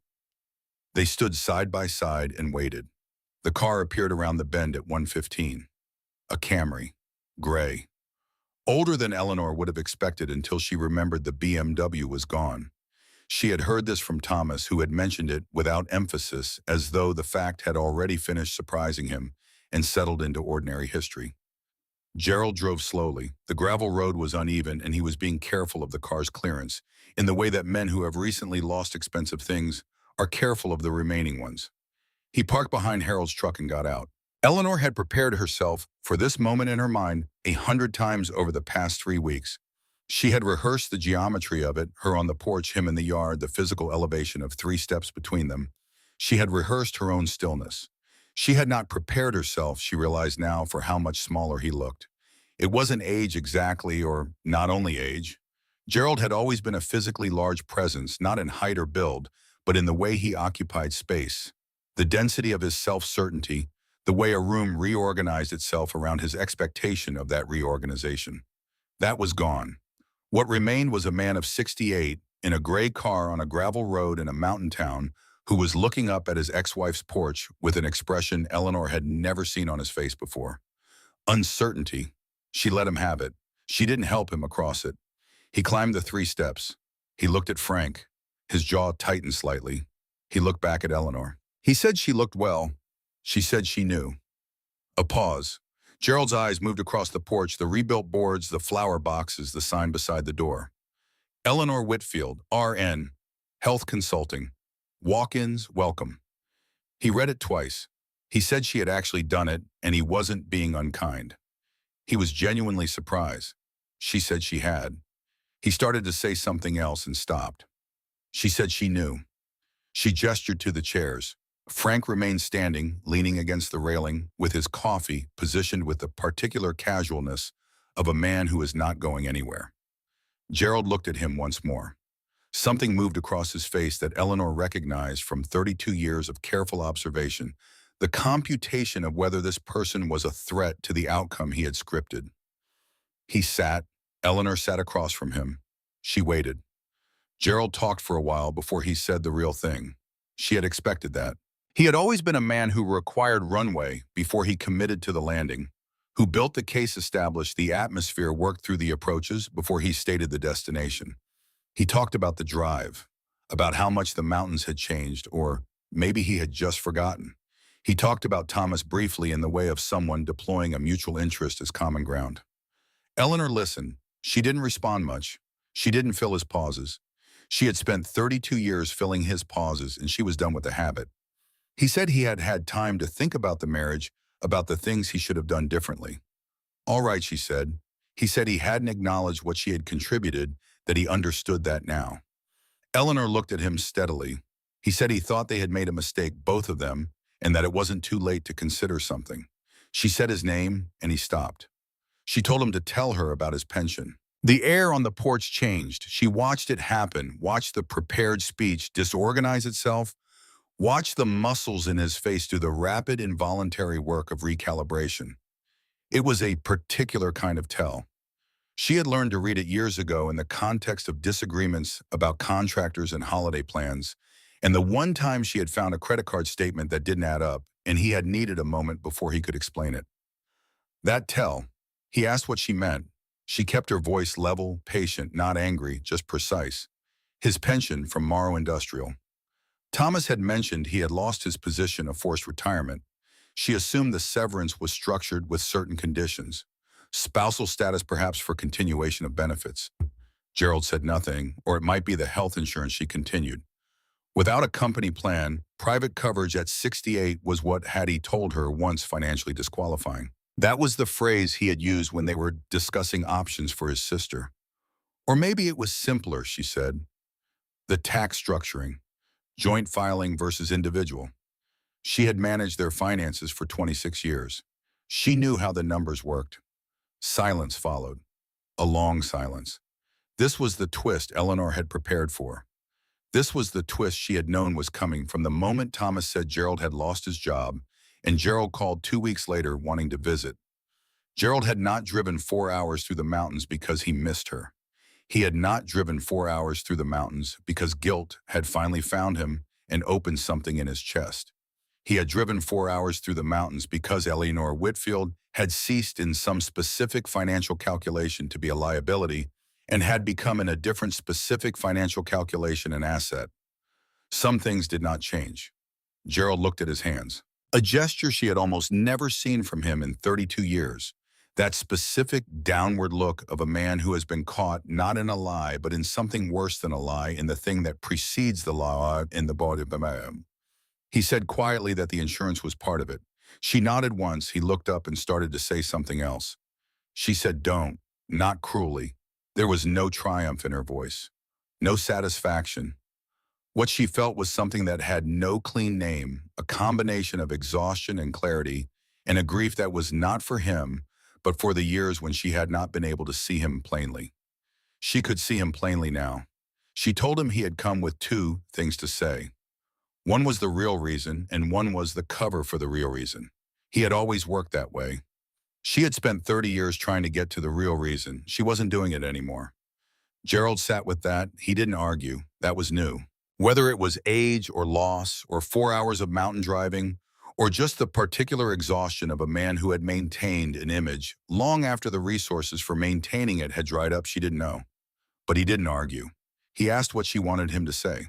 They stood side by side and waited. The car appeared around the bend at 1:15. A Camry, gray. Older than Eleanor would have expected until she remembered the BMW was gone. She had heard this from Thomas, who had mentioned it without emphasis, as though the fact had already finished surprising him and settled into ordinary history. Gerald drove slowly. The gravel road was uneven, and he was being careful of the car's clearance, in the way that men who have recently lost expensive things are careful of the remaining ones. He parked behind Harold's truck and got out. Eleanor had prepared herself for this moment in her mind 100 times over the past 3 weeks. She had rehearsed the geometry of it, her on the porch, him in the yard, the physical elevation of 3 steps between them. She had rehearsed her own stillness. She had not prepared herself, she realized now, for how much smaller he looked. It wasn't age exactly, or not only age. Gerald had always been a physically large presence, not in height or build, but in the way he occupied space. The density of his self-certainty, the way a room reorganized itself around his expectation of that reorganization. That was gone. What remained was a man of 68 in a gray car on a gravel road in a mountain town who was looking up at his ex-wife's porch with an expression Eleanor had never seen on his face before. Uncertainty. She let him have it. She didn't help him across it. He climbed the 3 steps. He looked at Frank. His jaw tightened slightly. He looked back at Eleanor. He said she looked well. She said she knew. A pause. Gerald's eyes moved across the porch, the rebuilt boards, the flower boxes, the sign beside the door. Eleanor Whitfield, RN, Health Consulting. Walk-ins, welcome. He read it twice. He said she had actually done it, and he wasn't being unkind. He was genuinely surprised. She said she had. He started to say something else and stopped. She said she knew. She gestured to the chairs. Frank remained standing, leaning against the railing, with his coffee positioned with the particular casualness of a man who is not going anywhere. Gerald looked at him once more. Something moved across his face that Eleanor recognized from 32 years of careful observation, the computation of whether this person was a threat to the outcome he had scripted. He sat. Eleanor sat across from him. She waited. Gerald talked for a while before he said the real thing. She had expected that. He had always been a man who required runway before he committed to the landing, who built the case, established the atmosphere, worked through the approaches before he stated the destination. He talked about the drive, about how much the mountains had changed, or maybe he had just forgotten. He talked about Thomas briefly in the way of someone deploying a mutual interest as common ground. Eleanor listened. She didn't respond much. She didn't fill his pauses. She had spent 32 years filling his pauses, and she was done with the habit. He said he had had time to think about the marriage, about the things he should have done differently. All right, she said. He said he hadn't acknowledged what she had contributed, that he understood that now. Eleanor looked at him steadily. He said he thought they had made a mistake, both of them, and that it wasn't too late to consider something. She said his name, and he stopped. She told him to tell her about his pension. The air on the porch changed. She watched it happen, watched the prepared speech disorganize itself, watched the muscles in his face do the rapid, involuntary work of recalibration. It was a particular kind of tell. She had learned to read it years ago in the context of disagreements about contractors and holiday plans, and the one time she had found a credit card statement that didn't add up, and he had needed a moment before he could explain it. That tell, he asked what she meant. She kept her voice level, patient, not angry, just precise. His pension from Morrow Industrial. Thomas had mentioned he had lost his position of forced retirement. She assumed the severance was structured with certain conditions. Spousal status perhaps for continuation of benefits. Gerald said nothing, or it might be the health insurance. She continued. Without a company plan, private coverage at 68 was what had he told her once financially disqualifying. That was the phrase he had used when they were discussing options for his sister. Or maybe it was simpler, she said. The tax structuring, joint filing versus individual. She had managed their finances for 26 years. She knew how the numbers worked. Silence followed. A long silence. This was the twist Eleanor had prepared for. This was the twist she had known was coming from the moment Thomas said Gerald had lost his job, and Gerald called 2 weeks later wanting to visit. Gerald had not driven 4 hours through the mountains because he missed her. He had not driven 4 hours through the mountains because guilt had finally found him and opened something in his chest. He had driven 4 hours through the mountains because Eleanor Whitfield had ceased in some specific financial calculation to be a liability and had become in a different specific financial calculation an asset. Some things did not change. Gerald looked at his hands. A gesture she had almost never seen from him in 32 years. That specific downward look of a man who has been caught not in a lie, but in something worse than a lie, in the thing that precedes the lie in the body of the man. He said quietly that the insurance was part of it. She nodded once. He looked up and started to say something else. She said, "Don't," not cruelly. There was no triumph in her voice, no satisfaction. What she felt was something that had no clean name, a combination of exhaustion and clarity, and a grief that was not for him, but for the years when she had not been able to see him plainly. She could see him plainly now. She told him he had come with two things to say. One was the real reason, and one was the cover for the real reason. He had always worked that way. She had spent 30 years trying to get to the real reason. She wasn't doing it anymore. Gerald sat with that. He didn't argue. That was new. Whether it was age or loss or 4 hours of mountain driving or just the particular exhaustion of a man who had maintained an image long after the resources for maintaining it had dried up, she didn't know. But he didn't argue. He asked what she wanted him to say.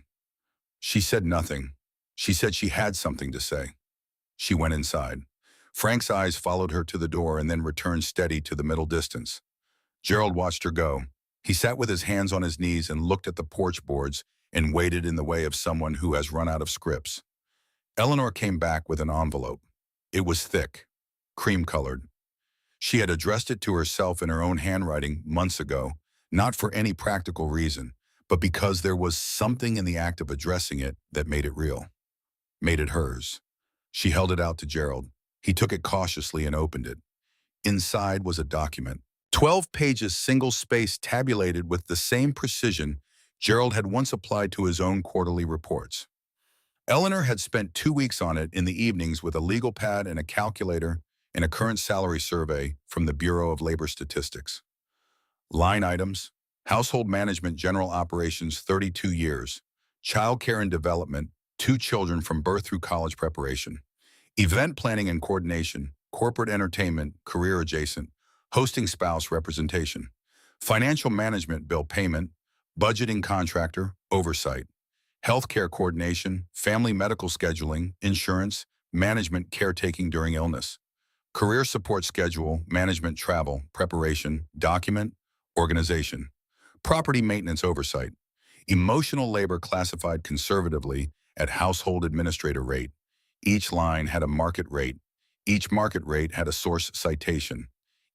She said nothing. She said she had something to say. She went inside. Frank's eyes followed her to the door and then returned steady to the middle distance. Gerald watched her go. He sat with his hands on his knees and looked at the porch boards and waited in the way of someone who has run out of scripts. Eleanor came back with an envelope. It was thick, cream-colored. She had addressed it to herself in her own handwriting months ago, not for any practical reason, but because there was something in the act of addressing it that made it real, made it hers. She held it out to Gerald. He took it cautiously and opened it. Inside was a document, 12 pages single-space tabulated with the same precision Gerald had once applied to his own quarterly reports. Eleanor had spent 2 weeks on it in the evenings with a legal pad and a calculator and a current salary survey from the Bureau of Labor Statistics. Line items: household management general operations 32 years, child care and development 2 children from birth through college preparation, event planning and coordination, corporate entertainment, career adjacent, hosting spouse representation, financial management bill payment, budgeting contractor, oversight, healthcare coordination, family medical scheduling, insurance, management caretaking during illness, career support schedule, management travel, preparation, document, organization, property maintenance oversight, emotional labor classified conservatively at household administrator rate. Each line had a market rate. Each market rate had a source citation.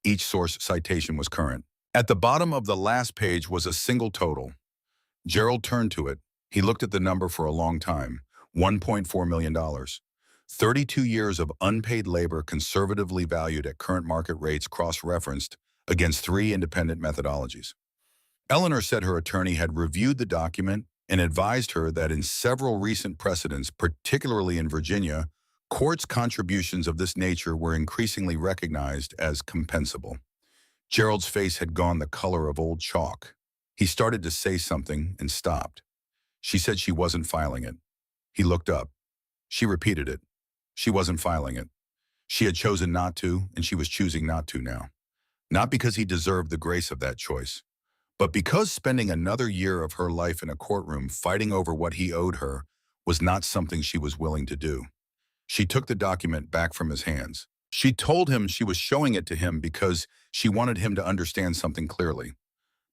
Each source citation was current. At the bottom of the last page was a single total. Gerald turned to it. He looked at the number for a long time. $1.4 million. 32 years of unpaid labor conservatively valued at current market rates cross-referenced against 3 independent methodologies. Eleanor said her attorney had reviewed the document and advised her that in several recent precedents, particularly in Virginia, courts' contributions of this nature were increasingly recognized as compensable. Gerald's face had gone the color of old chalk. He started to say something and stopped. She said she wasn't filing it. He looked up. She repeated it. She wasn't filing it. She had chosen not to, and she was choosing not to now. Not because he deserved the grace of that choice, but because spending another year of her life in a courtroom fighting over what he owed her was not something she was willing to do. She took the document back from his hands. She told him she was showing it to him because she wanted him to understand something clearly.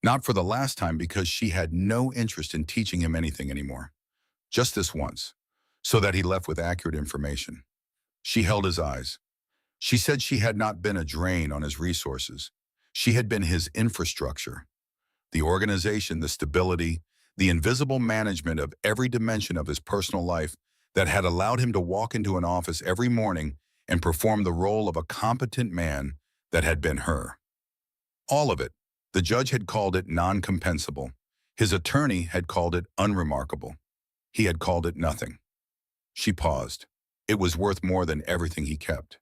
Not for the last time, because she had no interest in teaching him anything anymore. Just this once, so that he left with accurate information. She held his eyes. She said she had not been a drain on his resources. She had been his infrastructure. The organization, the stability, the invisible management of every dimension of his personal life that had allowed him to walk into an office every morning and perform the role of a competent man that had been her. All of it. The judge had called it non-compensable. His attorney had called it unremarkable. He had called it nothing. She paused. It was worth more than everything he kept.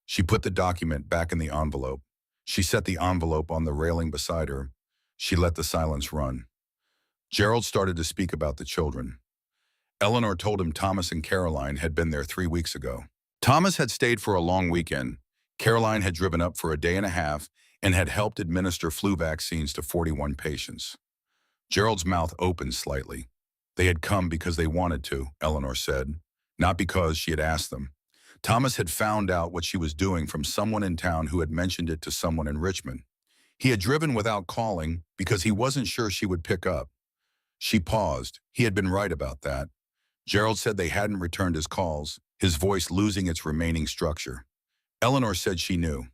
She put the document back in the envelope. She set the envelope on the railing beside her. She let the silence run. Gerald started to speak about the children. Eleanor told him Thomas and Caroline had been there 3 weeks ago. Thomas had stayed for a long weekend. Caroline had driven up for a day and a half and had helped administer flu vaccines to 41 patients. Gerald's mouth opened slightly. They had come because they wanted to, Eleanor said, not because she had asked them. Thomas had found out what she was doing from someone in town who had mentioned it to someone in Richmond. He had driven without calling because he wasn't sure she would pick up. She paused. He had been right about that. Gerald said they hadn't returned his calls, his voice losing its remaining structure. Eleanor said she knew.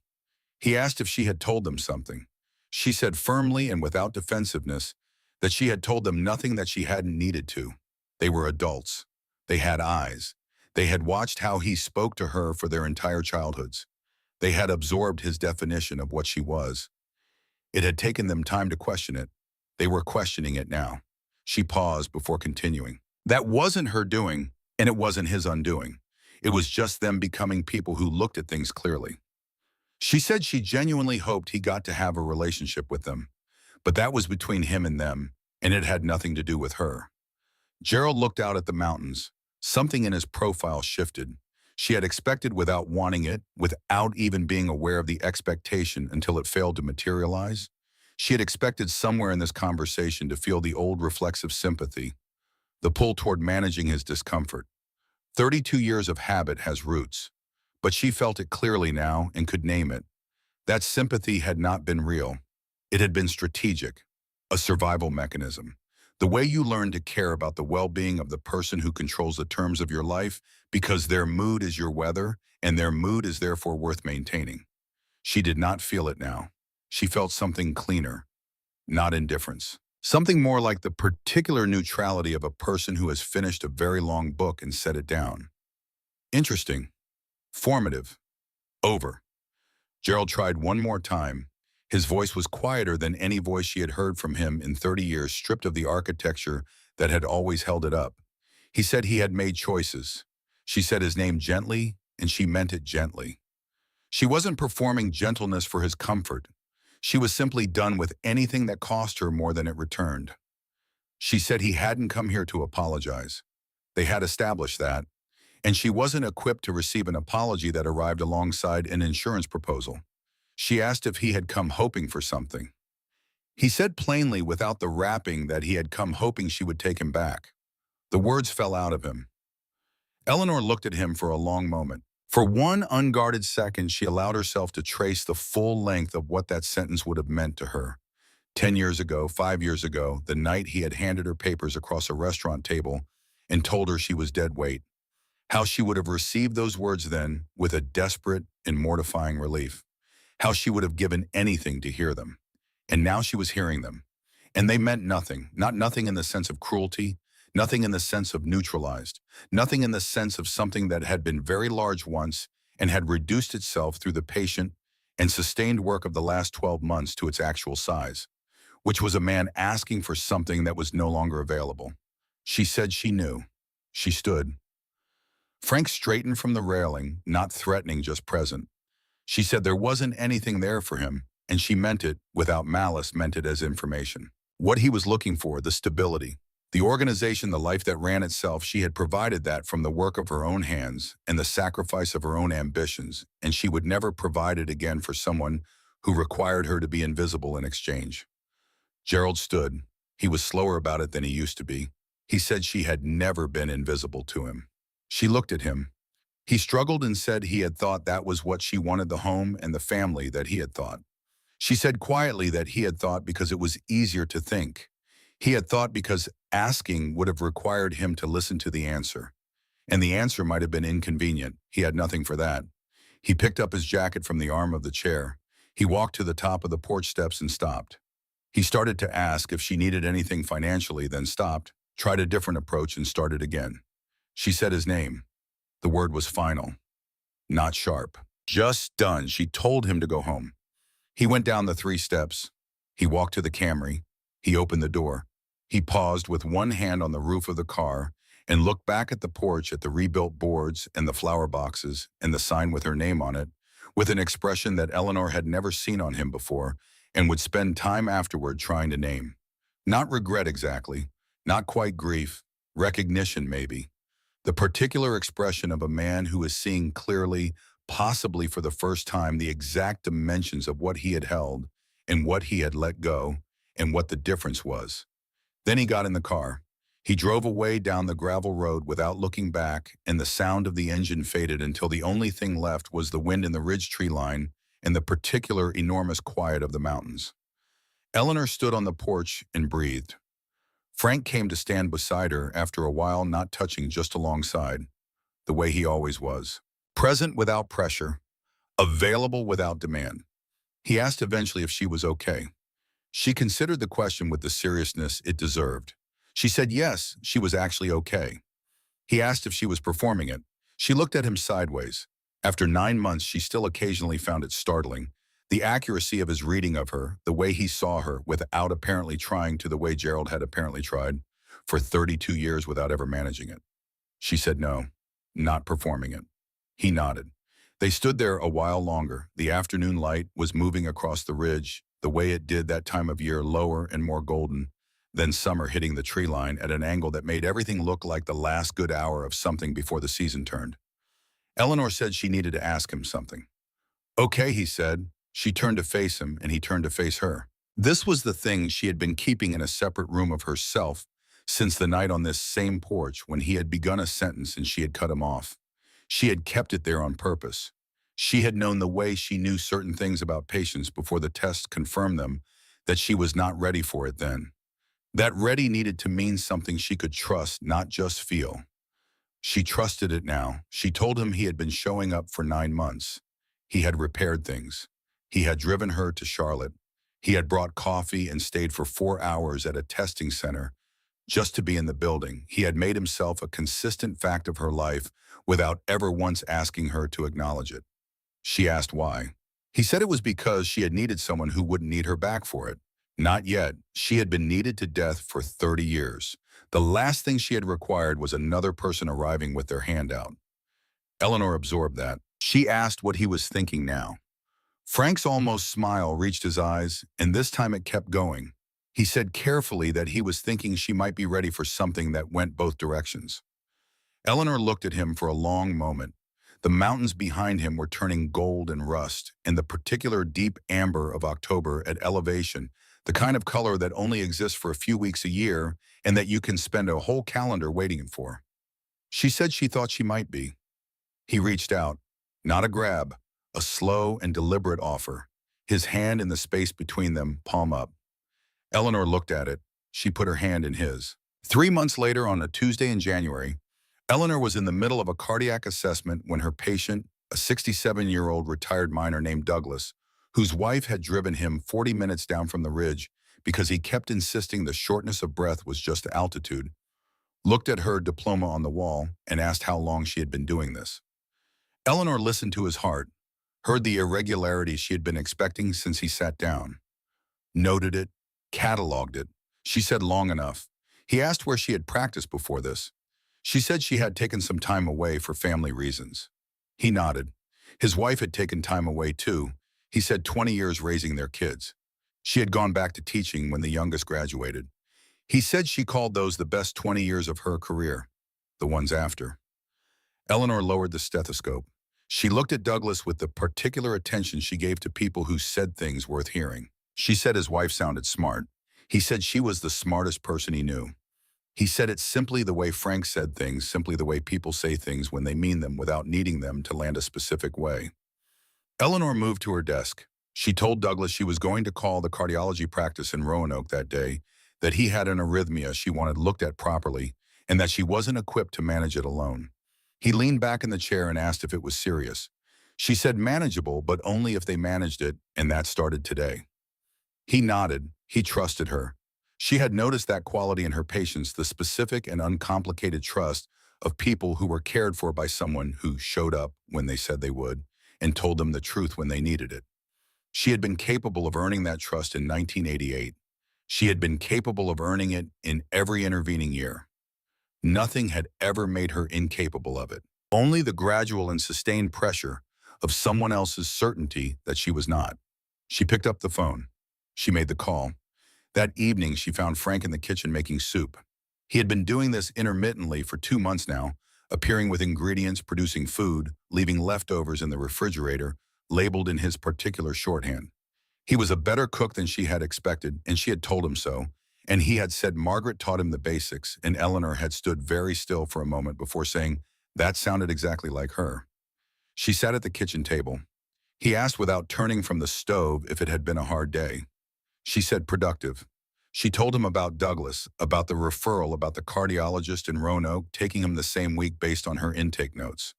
He asked if she had told them something. She said firmly and without defensiveness that she had told them nothing that she hadn't needed to. They were adults. They had eyes. They had watched how he spoke to her for their entire childhoods. They had absorbed his definition of what she was. It had taken them time to question it. They were questioning it now. She paused before continuing. That wasn't her doing, and it wasn't his undoing. It was just them becoming people who looked at things clearly. She said she genuinely hoped he got to have a relationship with them, but that was between him and them, and it had nothing to do with her. Gerald looked out at the mountains. Something in his profile shifted. She had expected without wanting it, without even being aware of the expectation until it failed to materialize. She had expected somewhere in this conversation to feel the old reflexive sympathy, the pull toward managing his discomfort. 32 years of habit has roots, but she felt it clearly now and could name it. That sympathy had not been real. It had been strategic, a survival mechanism. The way you learn to care about the well-being of the person who controls the terms of your life because their mood is your weather and their mood is therefore worth maintaining. She did not feel it now. She felt something cleaner, not indifference. Something more like the particular neutrality of a person who has finished a very long book and set it down. Interesting. Formative. Over. Gerald tried one more time. His voice was quieter than any voice she had heard from him in 30 years, stripped of the architecture that had always held it up. He said he had made choices. She said his name gently, and she meant it gently. She wasn't performing gentleness for his comfort. She was simply done with anything that cost her more than it returned. She said he hadn't come here to apologize. They had established that, and she wasn't equipped to receive an apology that arrived alongside an insurance proposal. She asked if he had come hoping for something. He said plainly, without the wrapping, that he had come hoping she would take him back. The words fell out of him. Eleanor looked at him for a long moment. For one unguarded second, she allowed herself to trace the full length of what that sentence would have meant to her. 10 years ago, 5 years ago, the night he had handed her papers across a restaurant table and told her she was dead weight. How she would have received those words then with a desperate and mortifying relief. How she would have given anything to hear them. And now she was hearing them. And they meant nothing, not nothing in the sense of cruelty, nothing in the sense of neutralized, nothing in the sense of something that had been very large once and had reduced itself through the patient and sustained work of the last 12 months to its actual size, which was a man asking for something that was no longer available. She said she knew. She stood. Frank straightened from the railing, not threatening, just present. She said there wasn't anything there for him, and she meant it, without malice, meant it as information. What he was looking for, the stability, the organization, the life that ran itself, she had provided that from the work of her own hands and the sacrifice of her own ambitions, and she would never provide it again for someone who required her to be invisible in exchange. Gerald stood. He was slower about it than he used to be. He said she had never been invisible to him. She looked at him. He struggled and said he had thought that was what she wanted, the home and the family that he had thought. She said quietly that he had thought because it was easier to think. He had thought because asking would have required him to listen to the answer. And the answer might have been inconvenient. He had nothing for that. He picked up his jacket from the arm of the chair. He walked to the top of the porch steps and stopped. He started to ask if she needed anything financially, then stopped, tried a different approach, and started again. She said his name. The word was final, not sharp. Just done. She told him to go home. He went down the 3 steps. He walked to the Camry. He opened the door. He paused with one hand on the roof of the car and looked back at the porch, at the rebuilt boards and the flower boxes and the sign with her name on it, with an expression that Eleanor had never seen on him before and would spend time afterward trying to name. Not regret exactly, not quite grief, recognition maybe. The particular expression of a man who is seeing clearly, possibly for the first time, the exact dimensions of what he had held and what he had let go and what the difference was. Then he got in the car. He drove away down the gravel road without looking back, and the sound of the engine faded until the only thing left was the wind in the ridge tree line and the particular enormous quiet of the mountains. Eleanor stood on the porch and breathed. Frank came to stand beside her after a while, not touching, just alongside, the way he always was. Present without pressure, available without demand. He asked eventually if she was okay. She considered the question with the seriousness it deserved. She said yes, she was actually okay. He asked if she was performing it. She looked at him sideways. After 9 months, she still occasionally found it startling. The accuracy of his reading of her, the way he saw her without apparently trying, to the way Gerald had apparently tried for 32 years without ever managing it. She said no, not performing it. He nodded. They stood there a while longer. The afternoon light was moving across the ridge, the way it did that time of year, lower and more golden, then summer hitting the tree line at an angle that made everything look like the last good hour of something before the season turned. Eleanor said she needed to ask him something. Okay, he said. She turned to face him, and he turned to face her. This was the thing she had been keeping in a separate room of herself since the night on this same porch when he had begun a sentence and she had cut him off. She had kept it there on purpose. She had known the way she knew certain things about patients before the test confirmed them, that she was not ready for it then. That ready needed to mean something she could trust, not just feel. She trusted it now. She told him he had been showing up for 9 months. He had repaired things. He had driven her to Charlotte. He had brought coffee and stayed for 4 hours at a testing center just to be in the building. He had made himself a consistent fact of her life without ever once asking her to acknowledge it. She asked why. He said it was because she had needed someone who wouldn't need her back for it. Not yet. She had been needed to death for 30 years. The last thing she had required was another person arriving with their hand out. Eleanor absorbed that. She asked what he was thinking now. Frank's almost smile reached his eyes, and this time it kept going. He said carefully that he was thinking she might be ready for something that went both directions. Eleanor looked at him for a long moment. The mountains behind him were turning gold and rust, and the particular deep amber of October at elevation, the kind of color that only exists for a few weeks a year and that you can spend a whole calendar waiting for. She said she thought she might be. He reached out. Not a grab, a slow and deliberate offer. His hand in the space between them, palm up. Eleanor looked at it. She put her hand in his. 3 months later, on a Tuesday in January, Eleanor was in the middle of a cardiac assessment when her patient, a 67-year-old retired miner named Douglas, whose wife had driven him 40 minutes down from the ridge because he kept insisting the shortness of breath was just altitude, looked at her diploma on the wall and asked how long she had been doing this. Eleanor listened to his heart, heard the irregularity she had been expecting since he sat down, noted it, cataloged it. She said long enough. He asked where she had practiced before this. She said she had taken some time away for family reasons. He nodded. His wife had taken time away too. He said 20 years raising their kids. She had gone back to teaching when the youngest graduated. He said she called those the best 20 years of her career, the ones after. Eleanor lowered the stethoscope. She looked at Douglas with the particular attention she gave to people who said things worth hearing. She said his wife sounded smart. He said she was the smartest person he knew. He said it simply the way Frank said things, simply the way people say things when they mean them without needing them to land a specific way. Eleanor moved to her desk. She told Douglas she was going to call the cardiology practice in Roanoke that day, that he had an arrhythmia she wanted looked at properly, and that she wasn't equipped to manage it alone. He leaned back in the chair and asked if it was serious. She said manageable, but only if they managed it, and that started today. He nodded. He trusted her. She had noticed that quality in her patients, the specific and uncomplicated trust of people who were cared for by someone who showed up when they said they would and told them the truth when they needed it. She had been capable of earning that trust in 1988. She had been capable of earning it in every intervening year. Nothing had ever made her incapable of it. Only the gradual and sustained pressure of someone else's certainty that she was not. She picked up the phone. She made the call. That evening, she found Frank in the kitchen making soup. He had been doing this intermittently for 2 months now, appearing with ingredients, producing food, leaving leftovers in the refrigerator, labeled in his particular shorthand. He was a better cook than she had expected, and she had told him so, and he had said Margaret taught him the basics, and Eleanor had stood very still for a moment before saying, that sounded exactly like her. She sat at the kitchen table. He asked without turning from the stove if it had been a hard day. She said productive. She told him about Douglas, about the referral, about the cardiologist in Roanoke, taking him the same week based on her intake notes.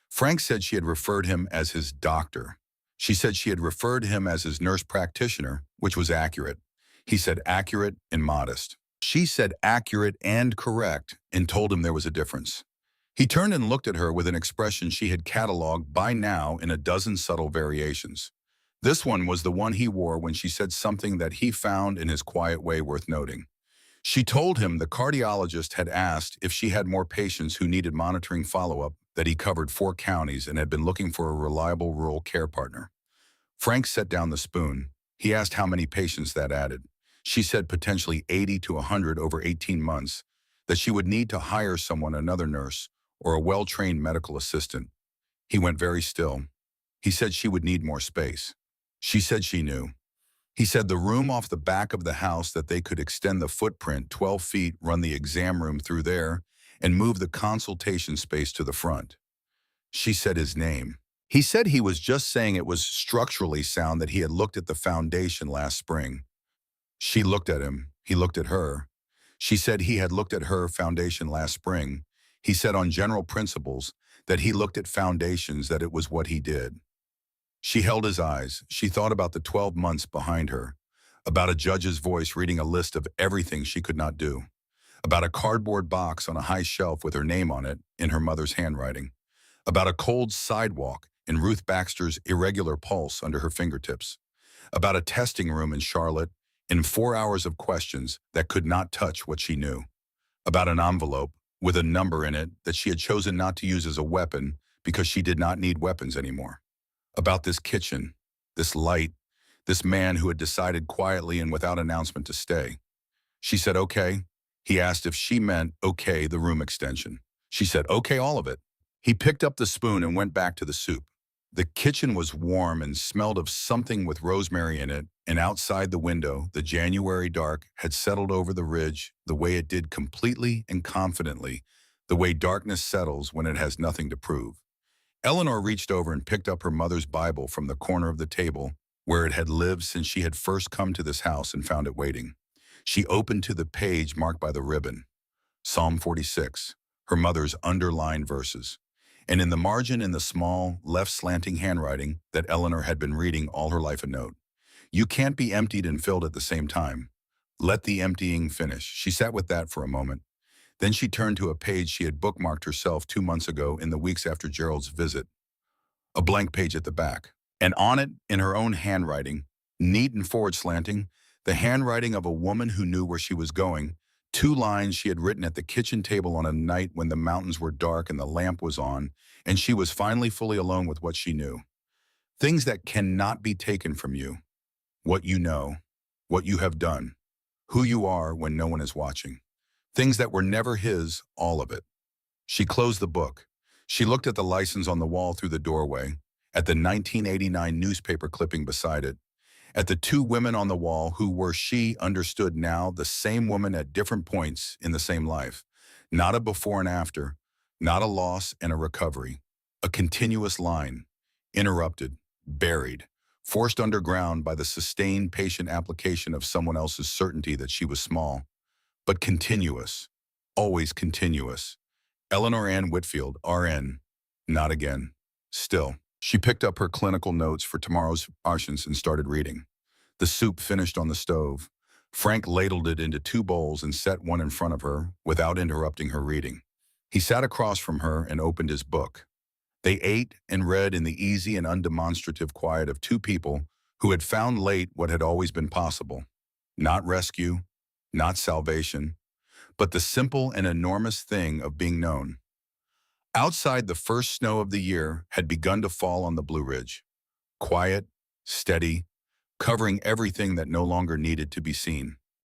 Frank said she had referred him as his doctor. She said she had referred him as his nurse practitioner, which was accurate. He said accurate and modest. She said accurate and correct and told him there was a difference. He turned and looked at her with an expression she had cataloged by now in a dozen subtle variations. This one was the one he wore when she said something that he found in his quiet way worth noting. She told him the cardiologist had asked if she had more patients who needed monitoring follow-up, that he covered 4 counties and had been looking for a reliable rural care partner. Frank set down the spoon. He asked how many patients that added. She said potentially 80 to 100 over 18 months, that she would need to hire someone, another nurse, or a well-trained medical assistant. He went very still. He said she would need more space. She said she knew. He said the room off the back of the house, that they could extend the footprint 12 feet, run the exam room through there, and move the consultation space to the front. She said his name. He said he was just saying it was structurally sound, that he had looked at the foundation last spring. She looked at him. He looked at her. She said he had looked at her foundation last spring. He said on general principles that he looked at foundations, that it was what he did. She held his eyes. She thought about the 12 months behind her, about a judge's voice reading a list of everything she could not do, about a cardboard box on a high shelf with her name on it in her mother's handwriting, about a cold sidewalk and Ruth Baxter's irregular pulse under her fingertips, about a testing room in Charlotte in 4 hours of questions that could not touch what she knew, about an envelope with a number in it that she had chosen not to use as a weapon because she did not need weapons anymore, about this kitchen, this light, this man who had decided quietly and without announcement to stay. She said, okay. He asked if she meant, okay, the room extension. She said, okay, all of it. He picked up the spoon and went back to the soup. The kitchen was warm and smelled of something with rosemary in it, and outside the window, the January dark had settled over the ridge the way it did completely and confidently, the way darkness settles when it has nothing to prove. Eleanor reached over and picked up her mother's Bible from the corner of the table where it had lived since she had first come to this house and found it waiting. She opened to the page marked by the ribbon, Psalm 46, her mother's underlined verses. And in the margin in the small, left slanting handwriting that Eleanor had been reading all her life a note. You can't be emptied and filled at the same time. Let the emptying finish. She sat with that for a moment. Then she turned to a page she had bookmarked herself 2 months ago in the weeks after Gerald's visit. A blank page at the back. And on it, in her own handwriting, neat and forward slanting, the handwriting of a woman who knew where she was going, 2 lines she had written at the kitchen table on a night when the mountains were dark and the lamp was on, and she was finally fully alone with what she knew. Things that cannot be taken from you. What you know, what you have done, who you are when no one is watching. Things that were never his, all of it. She closed the book. She looked at the license on the wall through the doorway, at the 1989 newspaper clipping beside it, at the 2 women on the wall who were, she understood now, the same woman at different points in the same life. Not a before and after, not a loss and a recovery. A continuous line, interrupted, buried, forced underground by the sustained patient application of someone else's certainty that she was small, but continuous, always continuous. Eleanor Ann Whitfield, RN, not again. Still, she picked up her clinical notes for tomorrow's patients and started reading. The soup finished on the stove. Frank ladled it into 2 bowls and set one in front of her without interrupting her reading. He sat across from her and opened his book. They ate and read in the easy and undemonstrative quiet of 2 people who had found late what had always been possible. Not rescue, not salvation, but the simple and enormous thing of being known. Outside, the first snow of the year had begun to fall on the Blue Ridge. Quiet, steady, covering everything that no longer needed to be seen.